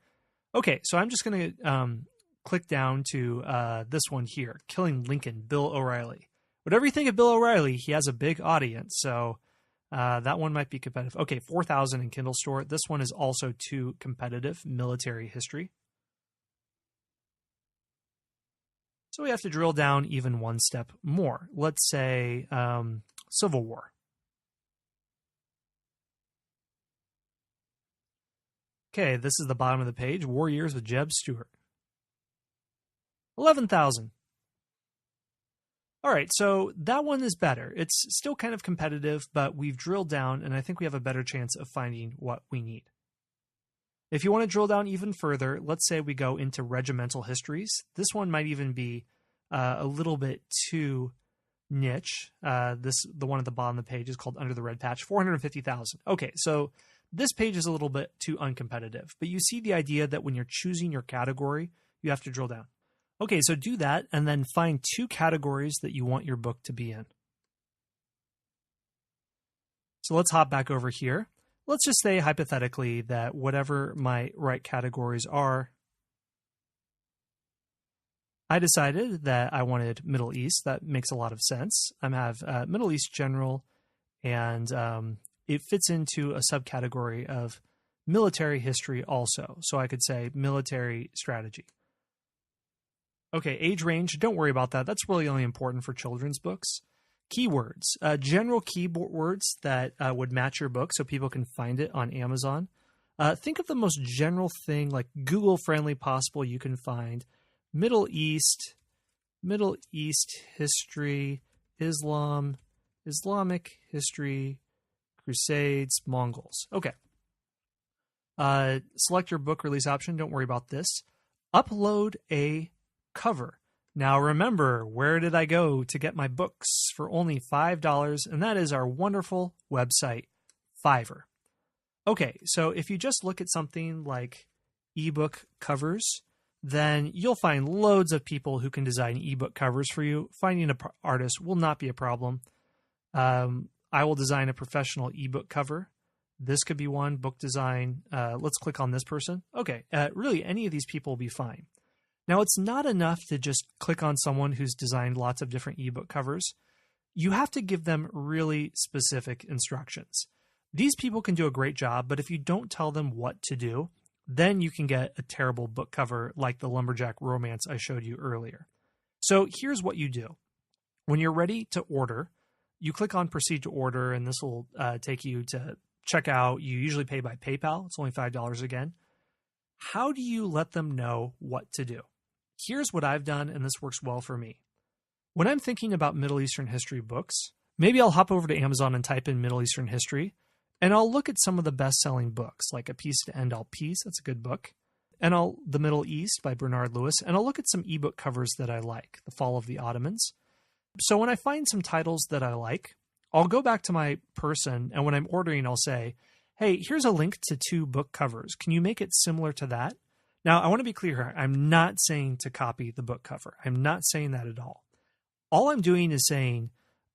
A: Okay, so I'm just going to click down to this one here, Killing Lincoln, Bill O'Reilly. Whatever you think of Bill O'Reilly, he has a big audience, so that one might be competitive. Okay, 4,000 in Kindle Store. This one is also too competitive, Military History. So we have to drill down even one step more. Let's say Civil War. Okay, this is the bottom of the page, War Years with Jeb Stuart. 11,000. All right, so that one is better. It's still kind of competitive, but we've drilled down, and I think we have a better chance of finding what we need. If you want to drill down even further, let's say we go into regimental histories. This one might even be a little bit too niche. The one at the bottom of the page is called Under the Red Patch, 450,000. Okay, so this page is a little bit too uncompetitive, but you see the idea that when you're choosing your category, you have to drill down. Okay, so do that and then find 2 categories that you want your book to be in. So let's hop back over here. Let's just say hypothetically that whatever my right categories are, I decided that I wanted Middle East. That makes a lot of sense. I have Middle East General, and it fits into a subcategory of military history also. So I could say military strategy. Okay, age range, don't worry about that. That's really only important for children's books. Keywords, general keywords that would match your book so people can find it on Amazon. Think of the most general thing, like Google-friendly possible you can find. Middle East history, Islam, Islamic history, Crusades, Mongols. Okay. Select your book release option. Don't worry about this. Upload a cover. Now remember, where did I go to get my books for only $5? And that is our wonderful website, Fiverr. Okay, so if you just look at something like ebook covers, then you'll find loads of people who can design ebook covers for you. Finding an artist will not be a problem. I will design a professional ebook cover. This could be one, book design. Let's click on this person. Okay, really any of these people will be fine. Now, it's not enough to just click on someone who's designed lots of different ebook covers. You have to give them really specific instructions. These people can do a great job, but if you don't tell them what to do, then you can get a terrible book cover like the Lumberjack Romance I showed you earlier. So here's what you do. When you're ready to order, you click on Proceed to Order, and this will take you to checkout. You usually pay by PayPal. It's only $5 again. How do you let them know what to do? Here's what I've done, and this works well for me. When I'm thinking about Middle Eastern history books, maybe I'll hop over to Amazon and type in Middle Eastern history, and I'll look at some of the best-selling books, like A Piece to End All Peace. That's a good book. And The Middle East by Bernard Lewis, and I'll look at some ebook covers that I like, The Fall of the Ottomans. So when I find some titles that I like, I'll go back to my person, and when I'm ordering, I'll say, hey, here's a link to 2 book covers. Can you make it similar to that? Now, I want to be clear here. I'm not saying to copy the book cover. I'm not saying that at all. All I'm doing is saying,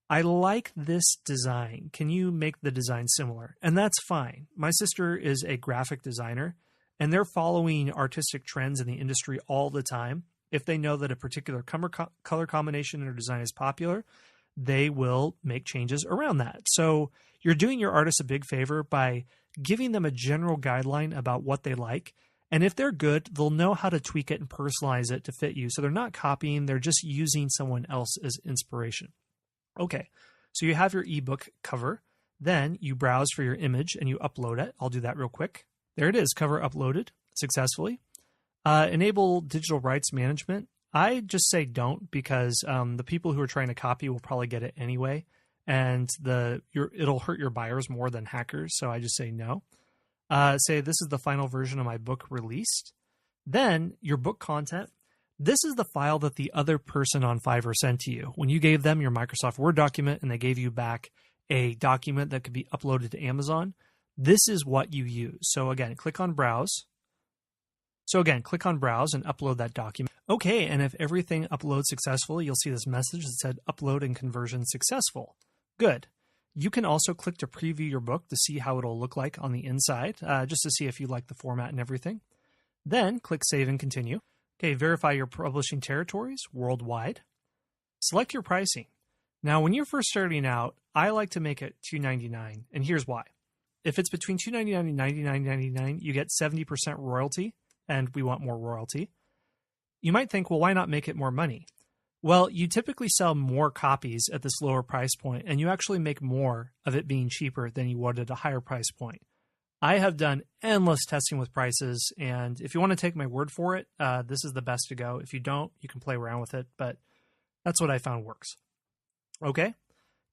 A: I like this design. Can you make the design similar? And that's fine. My sister is a graphic designer, and they're following artistic trends in the industry all the time. If they know that a particular color combination or design is popular, they will make changes around that. So you're doing your artist a big favor by giving them a general guideline about what they like. And if they're good, they'll know how to tweak it and personalize it to fit you. So they're not copying, they're just using someone else as inspiration. Okay, so you have your ebook cover. Then you browse for your image and you upload it. I'll do that real quick. There it is, cover uploaded successfully. Enable digital rights management. I just say don't, because the people who are trying to copy will probably get it anyway. And it'll hurt your buyers more than hackers. So I just say no. Say this is the final version of my book released. Then your book content. This is the file that the other person on Fiverr sent to you. When you gave them your Microsoft Word document and they gave you back a document that could be uploaded to Amazon, this is what you use. So again, click on Browse. Click on Browse and upload that document. Okay, and if everything uploads successfully, you'll see this message that said Upload and Conversion Successful. Good. You can also click to preview your book to see how it'll look like on the inside, just to see if you like the format and everything. Then click Save and Continue. Okay, verify your publishing territories worldwide. Select your pricing. Now, when you're first starting out, I like to make it $2.99, and here's why. If it's between $2.99 and $99.99, you get 70% royalty, and we want more royalty. You might think, well, why not make it more money? Well, you typically sell more copies at this lower price point, and you actually make more of it being cheaper than you would at a higher price point. I have done endless testing with prices, and if you want to take my word for it, this is the best to go. If you don't, you can play around with it, but that's what I found works. Okay,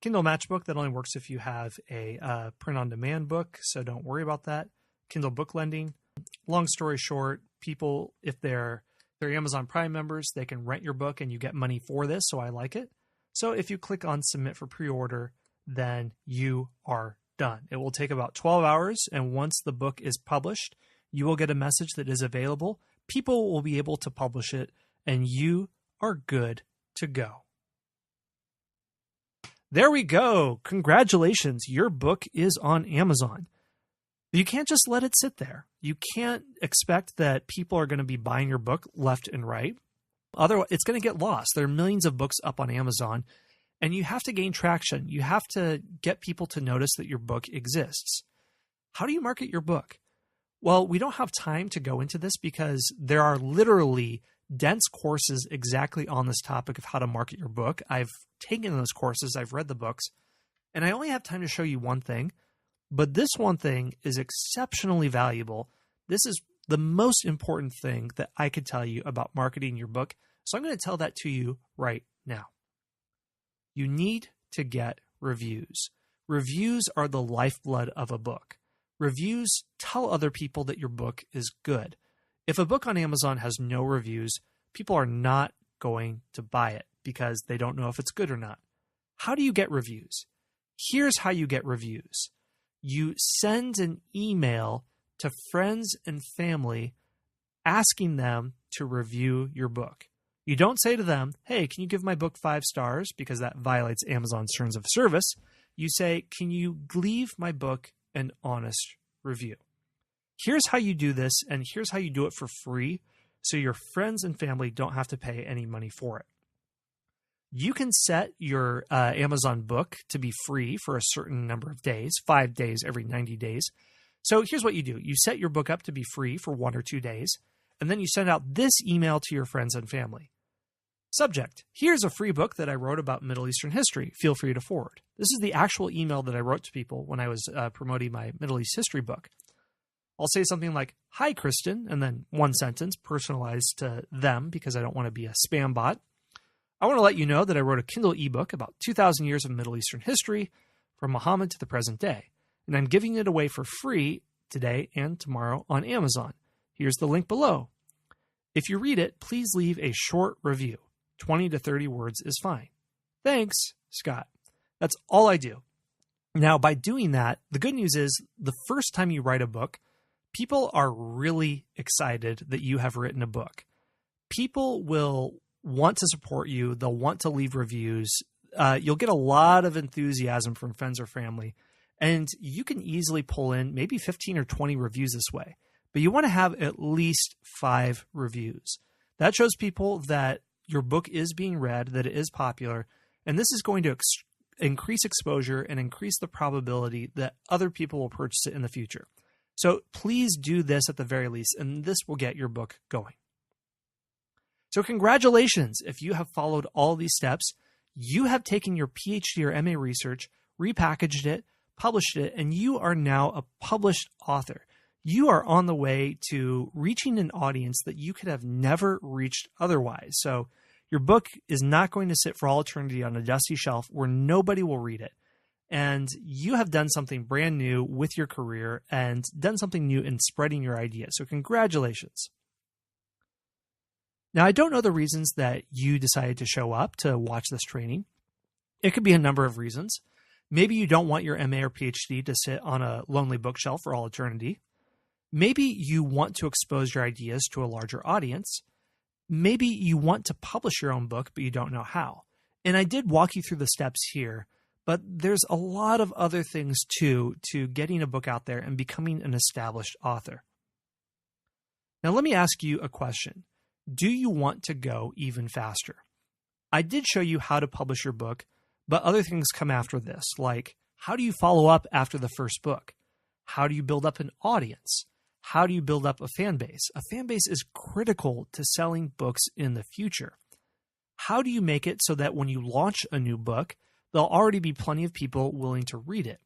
A: Kindle Matchbook, that only works if you have a print-on-demand book, so don't worry about that. Kindle Book Lending. Long story short, people, if they're Amazon Prime members, they can rent your book and you get money for this, so I like it. So if you click on Submit for Pre-Order, then you are done. It will take about 12 hours, and once the book is published, you will get a message that is available. People will be able to publish it, and you are good to go. There we go. Congratulations. Your book is on Amazon. You can't just let it sit there. You can't expect that people are going to be buying your book left and right. Otherwise, it's going to get lost. There are millions of books up on Amazon, and you have to gain traction. You have to get people to notice that your book exists. How do you market your book? Well, we don't have time to go into this because there are literally dense courses exactly on this topic of how to market your book. I've taken those courses, I've read the books, and I only have time to show you one thing, but this one thing is exceptionally valuable. This is the most important thing that I could tell you about marketing your book, so I'm going to tell that to you right now. You need to get reviews. Reviews are the lifeblood of a book. Reviews tell other people that your book is good. If a book on Amazon has no reviews, people are not going to buy it because they don't know if it's good or not. How do you get reviews? Here's how you get reviews. You send an email to friends and family asking them to review your book. You don't say to them, hey, can you give my book 5 stars? Because that violates Amazon's terms of service. You say, can you leave my book an honest review? Here's how you do this, and here's how you do it for free, so your friends and family don't have to pay any money for it. You can set your Amazon book to be free for a certain number of days, 5 days every 90 days. So here's what you do. You set your book up to be free for 1 or 2 days, and then you send out this email to your friends and family. Subject: here's a free book that I wrote about Middle Eastern history. Feel free to forward. This is the actual email that I wrote to people when I was promoting my Middle East history book. I'll say something like, hi, Kristen, and then one sentence personalized to them because I don't want to be a spam bot. I want to let you know that I wrote a Kindle ebook about 2,000 years of Middle Eastern history from Muhammad to the present day, and I'm giving it away for free today and tomorrow on Amazon. Here's the link below. If you read it, please leave a short review. 20 to 30 words is fine. Thanks, Scott. That's all I do. Now, by doing that, the good news is the first time you write a book, people are really excited that you have written a book. People will want to support you. They'll want to leave reviews. You'll get a lot of enthusiasm from friends or family, and you can easily pull in maybe 15 or 20 reviews this way. But you want to have at least 5 reviews. That shows people that your book is being read, that it is popular, and this is going to increase exposure and increase the probability that other people will purchase it in the future. So please do this at the very least, and this will get your book going. So congratulations. If you have followed all these steps, you have taken your PhD or MA research, repackaged it, published it, and you are now a published author. You are on the way to reaching an audience that you could have never reached otherwise. So your book is not going to sit for all eternity on a dusty shelf where nobody will read it. And you have done something brand new with your career and done something new in spreading your idea. So congratulations. Now, I don't know the reasons that you decided to show up to watch this training. It could be a number of reasons. Maybe you don't want your MA or PhD to sit on a lonely bookshelf for all eternity. Maybe you want to expose your ideas to a larger audience. Maybe you want to publish your own book, but you don't know how. And I did walk you through the steps here, but there's a lot of other things too to getting a book out there and becoming an established author. Now, let me ask you a question. Do you want to go even faster? I did show you how to publish your book, but other things come after this, like how do you follow up after the first book? How do you build up an audience? How do you build up a fan base? A fan base is critical to selling books in the future. How do you make it so that when you launch a new book, there'll already be plenty of people willing to read it?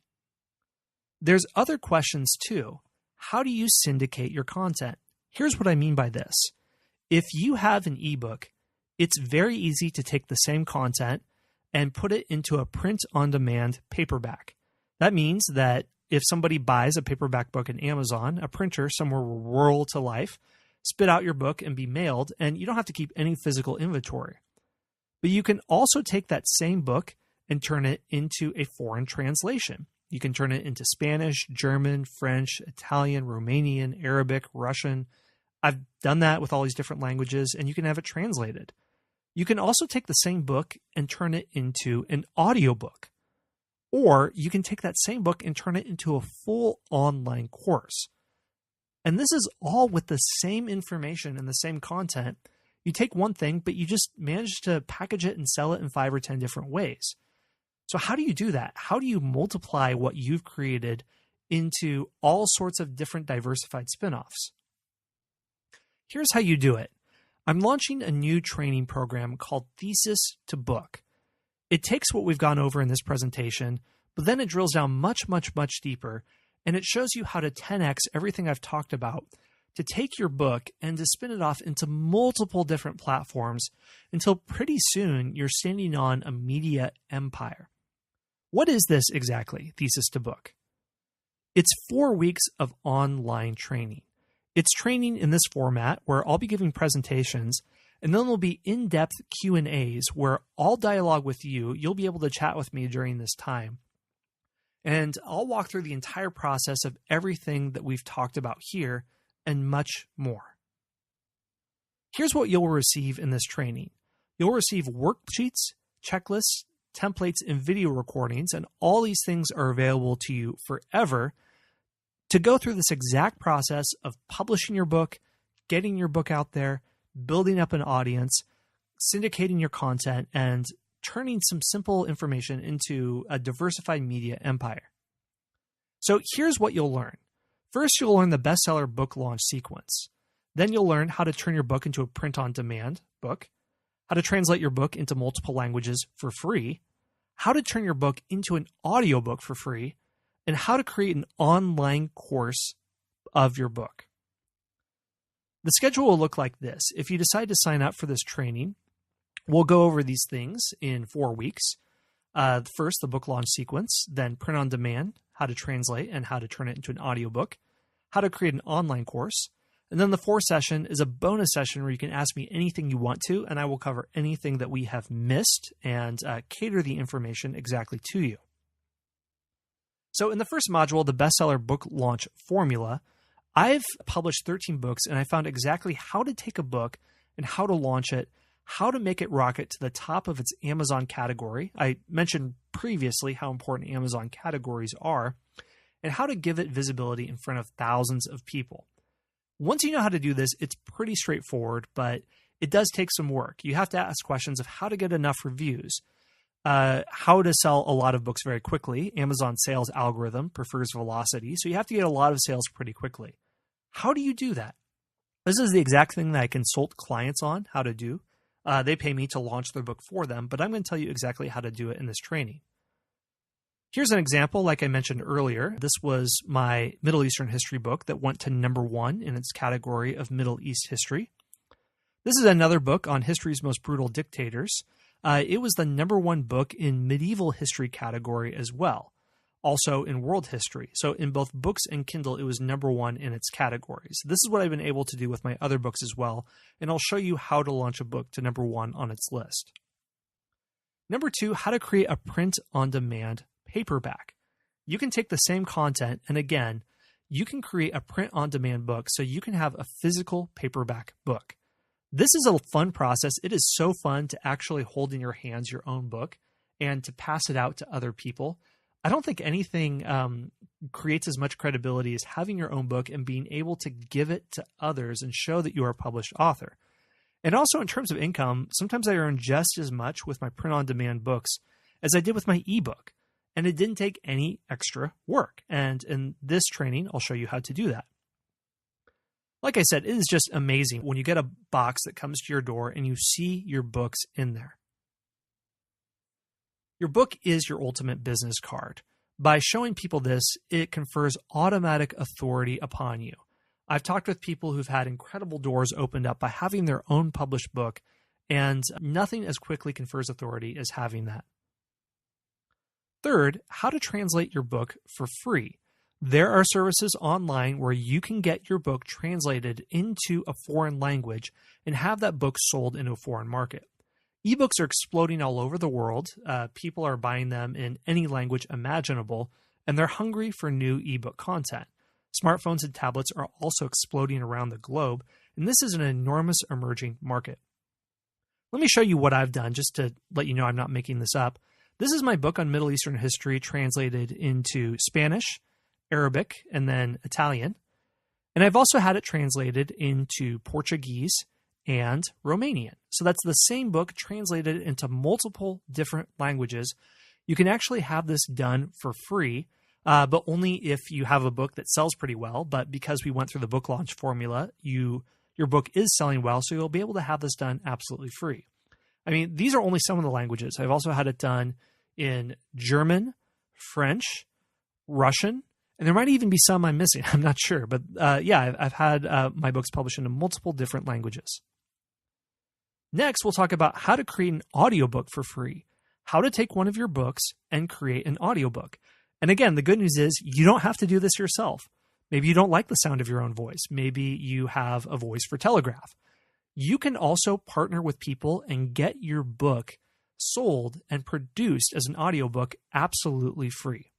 A: There's other questions too. How do you syndicate your content? Here's what I mean by this. If you have an ebook, it's very easy to take the same content and put it into a print-on-demand paperback. That means that if somebody buys a paperback book in Amazon, a printer somewhere will whirl to life, spit out your book, and be mailed, and you don't have to keep any physical inventory. But you can also take that same book and turn it into a foreign translation. You can turn it into Spanish, German, French, Italian, Romanian, Arabic, Russian. I've done that with all these different languages, and you can have it translated. You can also take the same book and turn it into an audiobook. Or you can take that same book and turn it into a full online course. And this is all with the same information and the same content. You take one thing, but you just manage to package it and sell it in 5 or 10 different ways. So how do you do that? How do you multiply what you've created into all sorts of different diversified spin-offs? Here's how you do it. I'm launching a new training program called Thesis to Book. It takes what we've gone over in this presentation, but then it drills down much, much, much deeper, and it shows you how to 10x everything I've talked about, to take your book and to spin it off into multiple different platforms until pretty soon you're standing on a media empire. What is this exactly, Thesis to Book? It's 4 weeks of online training. It's training in this format where I'll be giving presentations, and then there'll be in-depth Q&As where I'll dialogue with you. You'll be able to chat with me during this time. And I'll walk through the entire process of everything that we've talked about here and much more. Here's what you'll receive in this training. You'll receive worksheets, checklists, templates, and video recordings, and all these things are available to you forever to go through this exact process of publishing your book, getting your book out there, building up an audience, syndicating your content, and turning some simple information into a diversified media empire. So here's what you'll learn. First, you'll learn the bestseller book launch sequence. Then you'll learn how to turn your book into a print-on-demand book, how to translate your book into multiple languages for free, how to turn your book into an audiobook for free, and how to create an online course of your book. The schedule will look like this. If you decide to sign up for this training, we'll go over these things in 4 weeks. First, the book launch sequence, then print on demand, how to translate and how to turn it into an audiobook, how to create an online course, and then the 4th session is a bonus session where you can ask me anything you want to, and I will cover anything that we have missed and cater the information exactly to you. So in the first module, the bestseller book launch formula, I've published 13 books, and I found exactly how to take a book and how to launch it, how to make it rocket to the top of its Amazon category. I mentioned previously how important Amazon categories are, and how to give it visibility in front of thousands of people. Once you know how to do this, it's pretty straightforward, but it does take some work. You have to ask questions of how to get enough reviews, how to sell a lot of books very quickly. Amazon sales algorithm prefers velocity, so you have to get a lot of sales pretty quickly. How do you do that? This is the exact thing that I consult clients on how to do. They pay me to launch their book for them, but I'm going to tell you exactly how to do it in this training. Here's an example, like I mentioned earlier. This was my Middle Eastern history book that went to #1 in its category of Middle East history. This is another book on history's most brutal dictators. It was the #1 book in medieval history category as well. Also in world history. So in both books and Kindle, it was #1 in its categories. This is what I've been able to do with my other books as well, and I'll show you how to launch a book to #1 on its list. #2, how to create a print-on-demand paperback. You can take the same content, and again, you can create a print-on-demand book so you can have a physical paperback book. This is a fun process. It is so fun to actually hold in your hands your own book and to pass it out to other people. I don't think anything creates as much credibility as having your own book and being able to give it to others and show that you are a published author. And also in terms of income, sometimes I earn just as much with my print-on-demand books as I did with my ebook. And it didn't take any extra work. And in this training, I'll show you how to do that. Like I said, it is just amazing when you get a box that comes to your door and you see your books in there. Your book is your ultimate business card. By showing people this, it confers automatic authority upon you. I've talked with people who've had incredible doors opened up by having their own published book, and nothing as quickly confers authority as having that. Third, how to translate your book for free. There are services online where you can get your book translated into a foreign language and have that book sold in a foreign market. Ebooks are exploding all over the world. People are buying them in any language imaginable, and they're hungry for new ebook content. Smartphones and tablets are also exploding around the globe, and this is an enormous emerging market. Let me show you what I've done just to let you know I'm not making this up. This is my book on Middle Eastern history translated into Spanish, Arabic, and then Italian. And I've also had it translated into Portuguese and Romanian. So that's the same book translated into multiple different languages. You can actually have this done for free, but only if you have a book that sells pretty well. But because we went through the book launch formula, your book is selling well, so you'll be able to have this done absolutely free. I mean, these are only some of the languages. I've also had it done in German, French, Russian, and there might even be some I'm missing. I'm not sure. But yeah, I've had my books published into multiple different languages. Next, we'll talk about how to create an audiobook for free, how to take one of your books and create an audiobook. And again, the good news is you don't have to do this yourself. Maybe you don't like the sound of your own voice. Maybe you have a voice for Telegraph. You can also partner with people and get your book sold and produced as an audiobook absolutely free.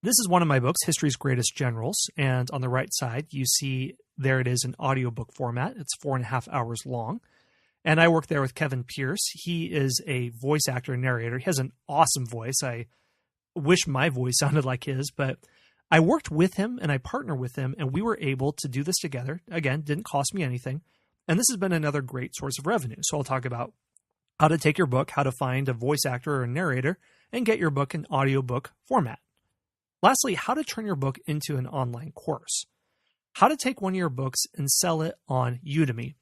A: This is one of my books, History's Greatest Generals, and on the right side, you see there it is in audiobook format. It's 4.5 hours long, and I work there with Kevin Pierce. He is a voice actor and narrator. He has an awesome voice. I wish my voice sounded like his, but I worked with him and I partnered with him, and we were able to do this together. Again, didn't cost me anything, and this has been another great source of revenue. So I'll talk about how to take your book, how to find a voice actor or a narrator, and get your book in audiobook format. Lastly, how to turn your book into an online course. How to take one of your books and sell it on Udemy.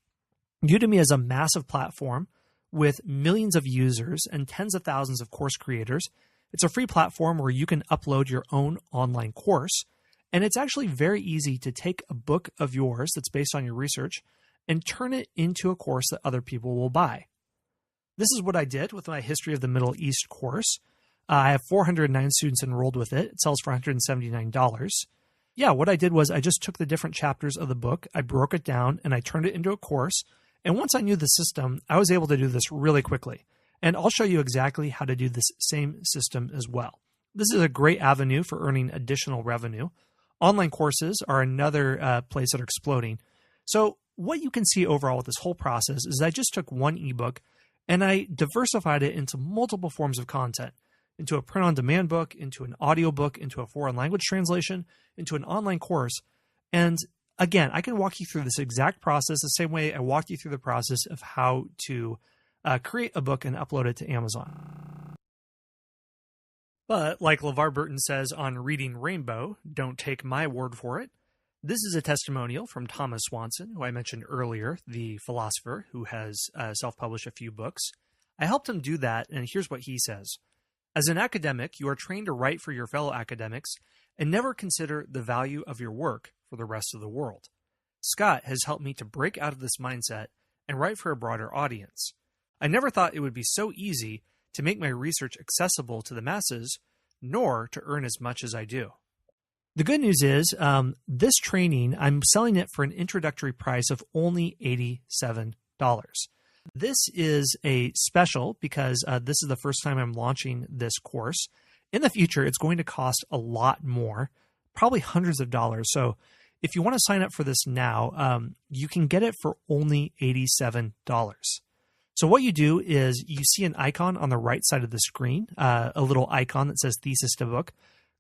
A: Udemy is a massive platform with millions of users and tens of thousands of course creators. It's a free platform where you can upload your own online course, and it's actually very easy to take a book of yours that's based on your research and turn it into a course that other people will buy. This is what I did with my History of the Middle East course. I have 409 students enrolled with it. It sells for $179. Yeah, what I did was I just took the different chapters of the book, I broke it down, and I turned it into a course. And once I knew the system, I was able to do this really quickly. And I'll show you exactly how to do this same system as well. This is a great avenue for earning additional revenue. Online courses are another place that are exploding. So what you can see overall with this whole process is I just took one ebook and I diversified it into multiple forms of content, into a print-on-demand book, into an audiobook, into a foreign language translation, into an online course. And again, I can walk you through this exact process the same way I walked you through the process of how to create a book and upload it to Amazon. But like LeVar Burton says on Reading Rainbow, don't take my word for it. This is a testimonial from Thomas Swanson, who I mentioned earlier, the philosopher who has self-published a few books. I helped him do that, and here's what he says. As an academic, you are trained to write for your fellow academics and never consider the value of your work for the rest of the world. Scott has helped me to break out of this mindset and write for a broader audience. I never thought it would be so easy to make my research accessible to the masses, nor to earn as much as I do. The good news is this training, I'm selling it for an introductory price of only $87. This is a special because this is the first time I'm launching this course. In the future, it's going to cost a lot more, probably hundreds of dollars. So if you want to sign up for this now, you can get it for only $87. So what you do is you see an icon on the right side of the screen, a little icon that says Thesis to Book.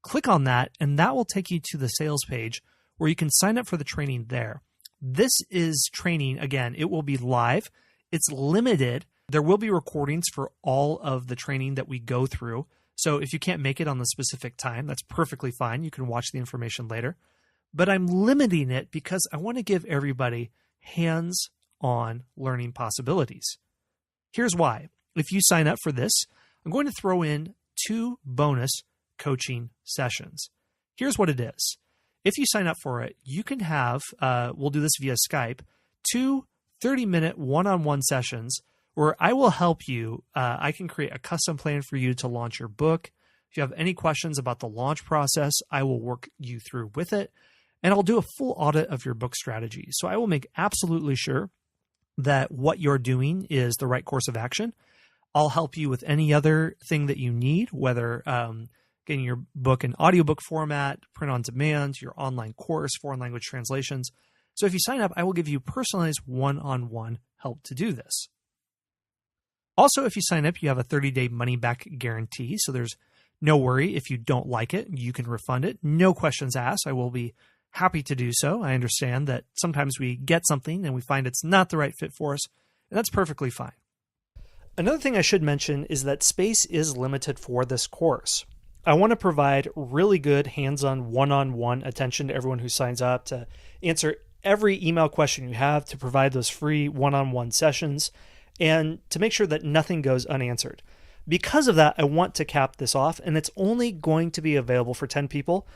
A: Click on that, and that will take you to the sales page where you can sign up for the training there. This is training, again, it will be live. It's limited. There will be recordings for all of the training that we go through. So if you can't make it on the specific time, that's perfectly fine. You can watch the information later. But I'm limiting it because I want to give everybody hands-on learning possibilities. Here's why. If you sign up for this, I'm going to throw in 2 bonus coaching sessions. Here's what it is. If you sign up for it, you can have, we'll do this via Skype, 2 30-minute one-on-one sessions where I will help you. I can create a custom plan for you to launch your book. If you have any questions about the launch process, I will work you through with it. And I'll do a full audit of your book strategy. So I will make absolutely sure that what you're doing is the right course of action. I'll help you with any other thing that you need, whether getting your book in audiobook format, print on demand, your online course, foreign language translations. So if you sign up, I will give you personalized one-on-one help to do this. Also, if you sign up, you have a 30-day money-back guarantee. So there's no worry if you don't like it. You can refund it. No questions asked. I will be happy to do so. I understand that sometimes we get something and we find it's not the right fit for us, and that's perfectly fine. Another thing I should mention is that space is limited for this course. I want to provide really good hands-on one-on-one attention to everyone who signs up, to answer every email question you have, to provide those free one-on-one sessions, and to make sure that nothing goes unanswered. Because of that, I want to cap this off, and it's only going to be available for 10 people.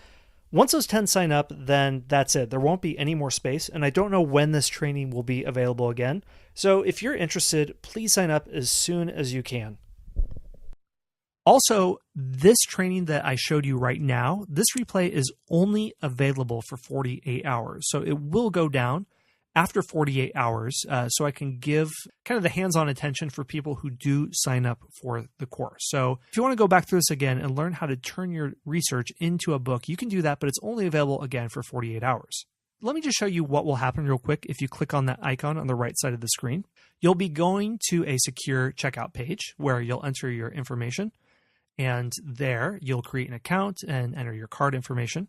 A: Once those 10 sign up, then that's it. There won't be any more space, and I don't know when this training will be available again. So if you're interested, please sign up as soon as you can. Also, this training that I showed you right now, this replay is only available for 48 hours. So it will go down after 48 hours, so I can give kind of the hands-on attention for people who do sign up for the course. So if you want to go back through this again and learn how to turn your research into a book, you can do that, but it's only available again for 48 hours. Let me just show you what will happen real quick if you click on that icon on the right side of the screen. You'll be going to a secure checkout page where you'll enter your information, and there you'll create an account and enter your card information.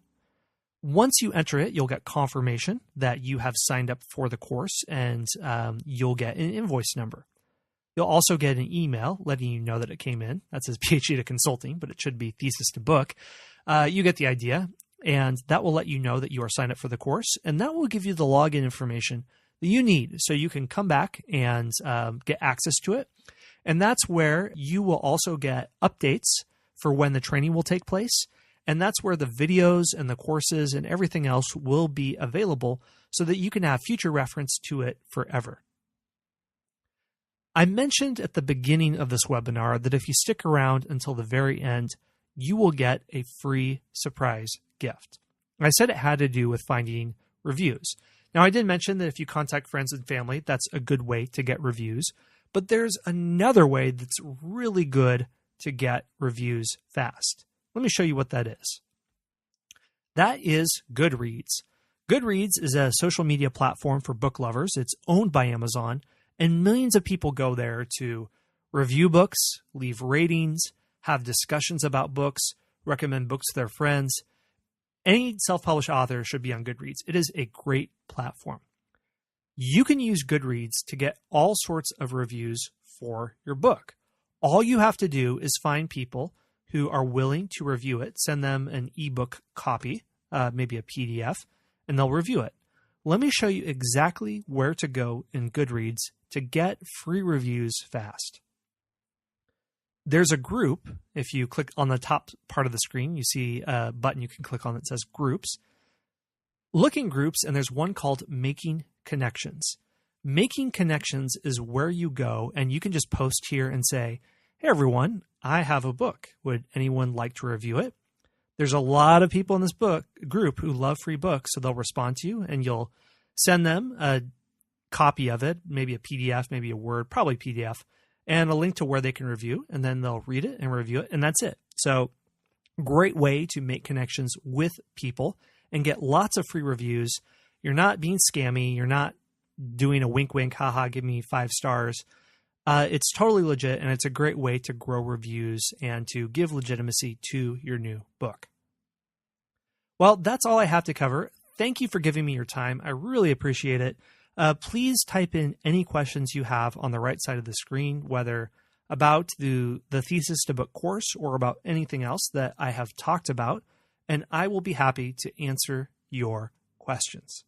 A: Once you enter it, you'll get confirmation that you have signed up for the course, and you'll get an invoice number. You'll also get an email letting you know that it came in. That says PhD to Consulting, but it should be Thesis to Book. You get the idea, and that will let you know that you are signed up for the course, and that will give you the login information that you need so you can come back and get access to it. And that's where you will also get updates for when the training will take place. And that's where the videos and the courses and everything else will be available so that you can have future reference to it forever. I mentioned at the beginning of this webinar that if you stick around until the very end, you will get a free surprise gift. I said it had to do with finding reviews. Now, I did mention that if you contact friends and family, that's a good way to get reviews. But there's another way that's really good to get reviews fast. Let me show you what that is. That is Goodreads. Goodreads is a social media platform for book lovers. It's owned by Amazon, and millions of people go there to review books, leave ratings, have discussions about books, recommend books to their friends. Any self-published author should be on Goodreads. It is a great platform. You can use Goodreads to get all sorts of reviews for your book. All you have to do is find people who are willing to review it, send them an ebook copy, maybe a PDF, and they'll review it. Let me show you exactly where to go in Goodreads to get free reviews fast. There's a group. If you click on the top part of the screen, you see a button you can click on that says Groups. Look in Groups, and there's one called Making Connections. Making Connections is where you go, and you can just post here and say, hey, everyone, I have a book. Would anyone like to review it? There's a lot of people in this book group who love free books, so they'll respond to you and you'll send them a copy of it, maybe a PDF, maybe a Word, probably PDF, and a link to where they can review, and then they'll read it and review it, and that's it. So great way to make connections with people and get lots of free reviews. You're not being scammy. You're not doing a wink, wink, haha, give me 5 stars. It's totally legit, and it's a great way to grow reviews and to give legitimacy to your new book. Well, that's all I have to cover. Thank you for giving me your time. I really appreciate it. Please type in any questions you have on the right side of the screen, whether about the Thesis to Book course or about anything else that I have talked about, and I will be happy to answer your questions.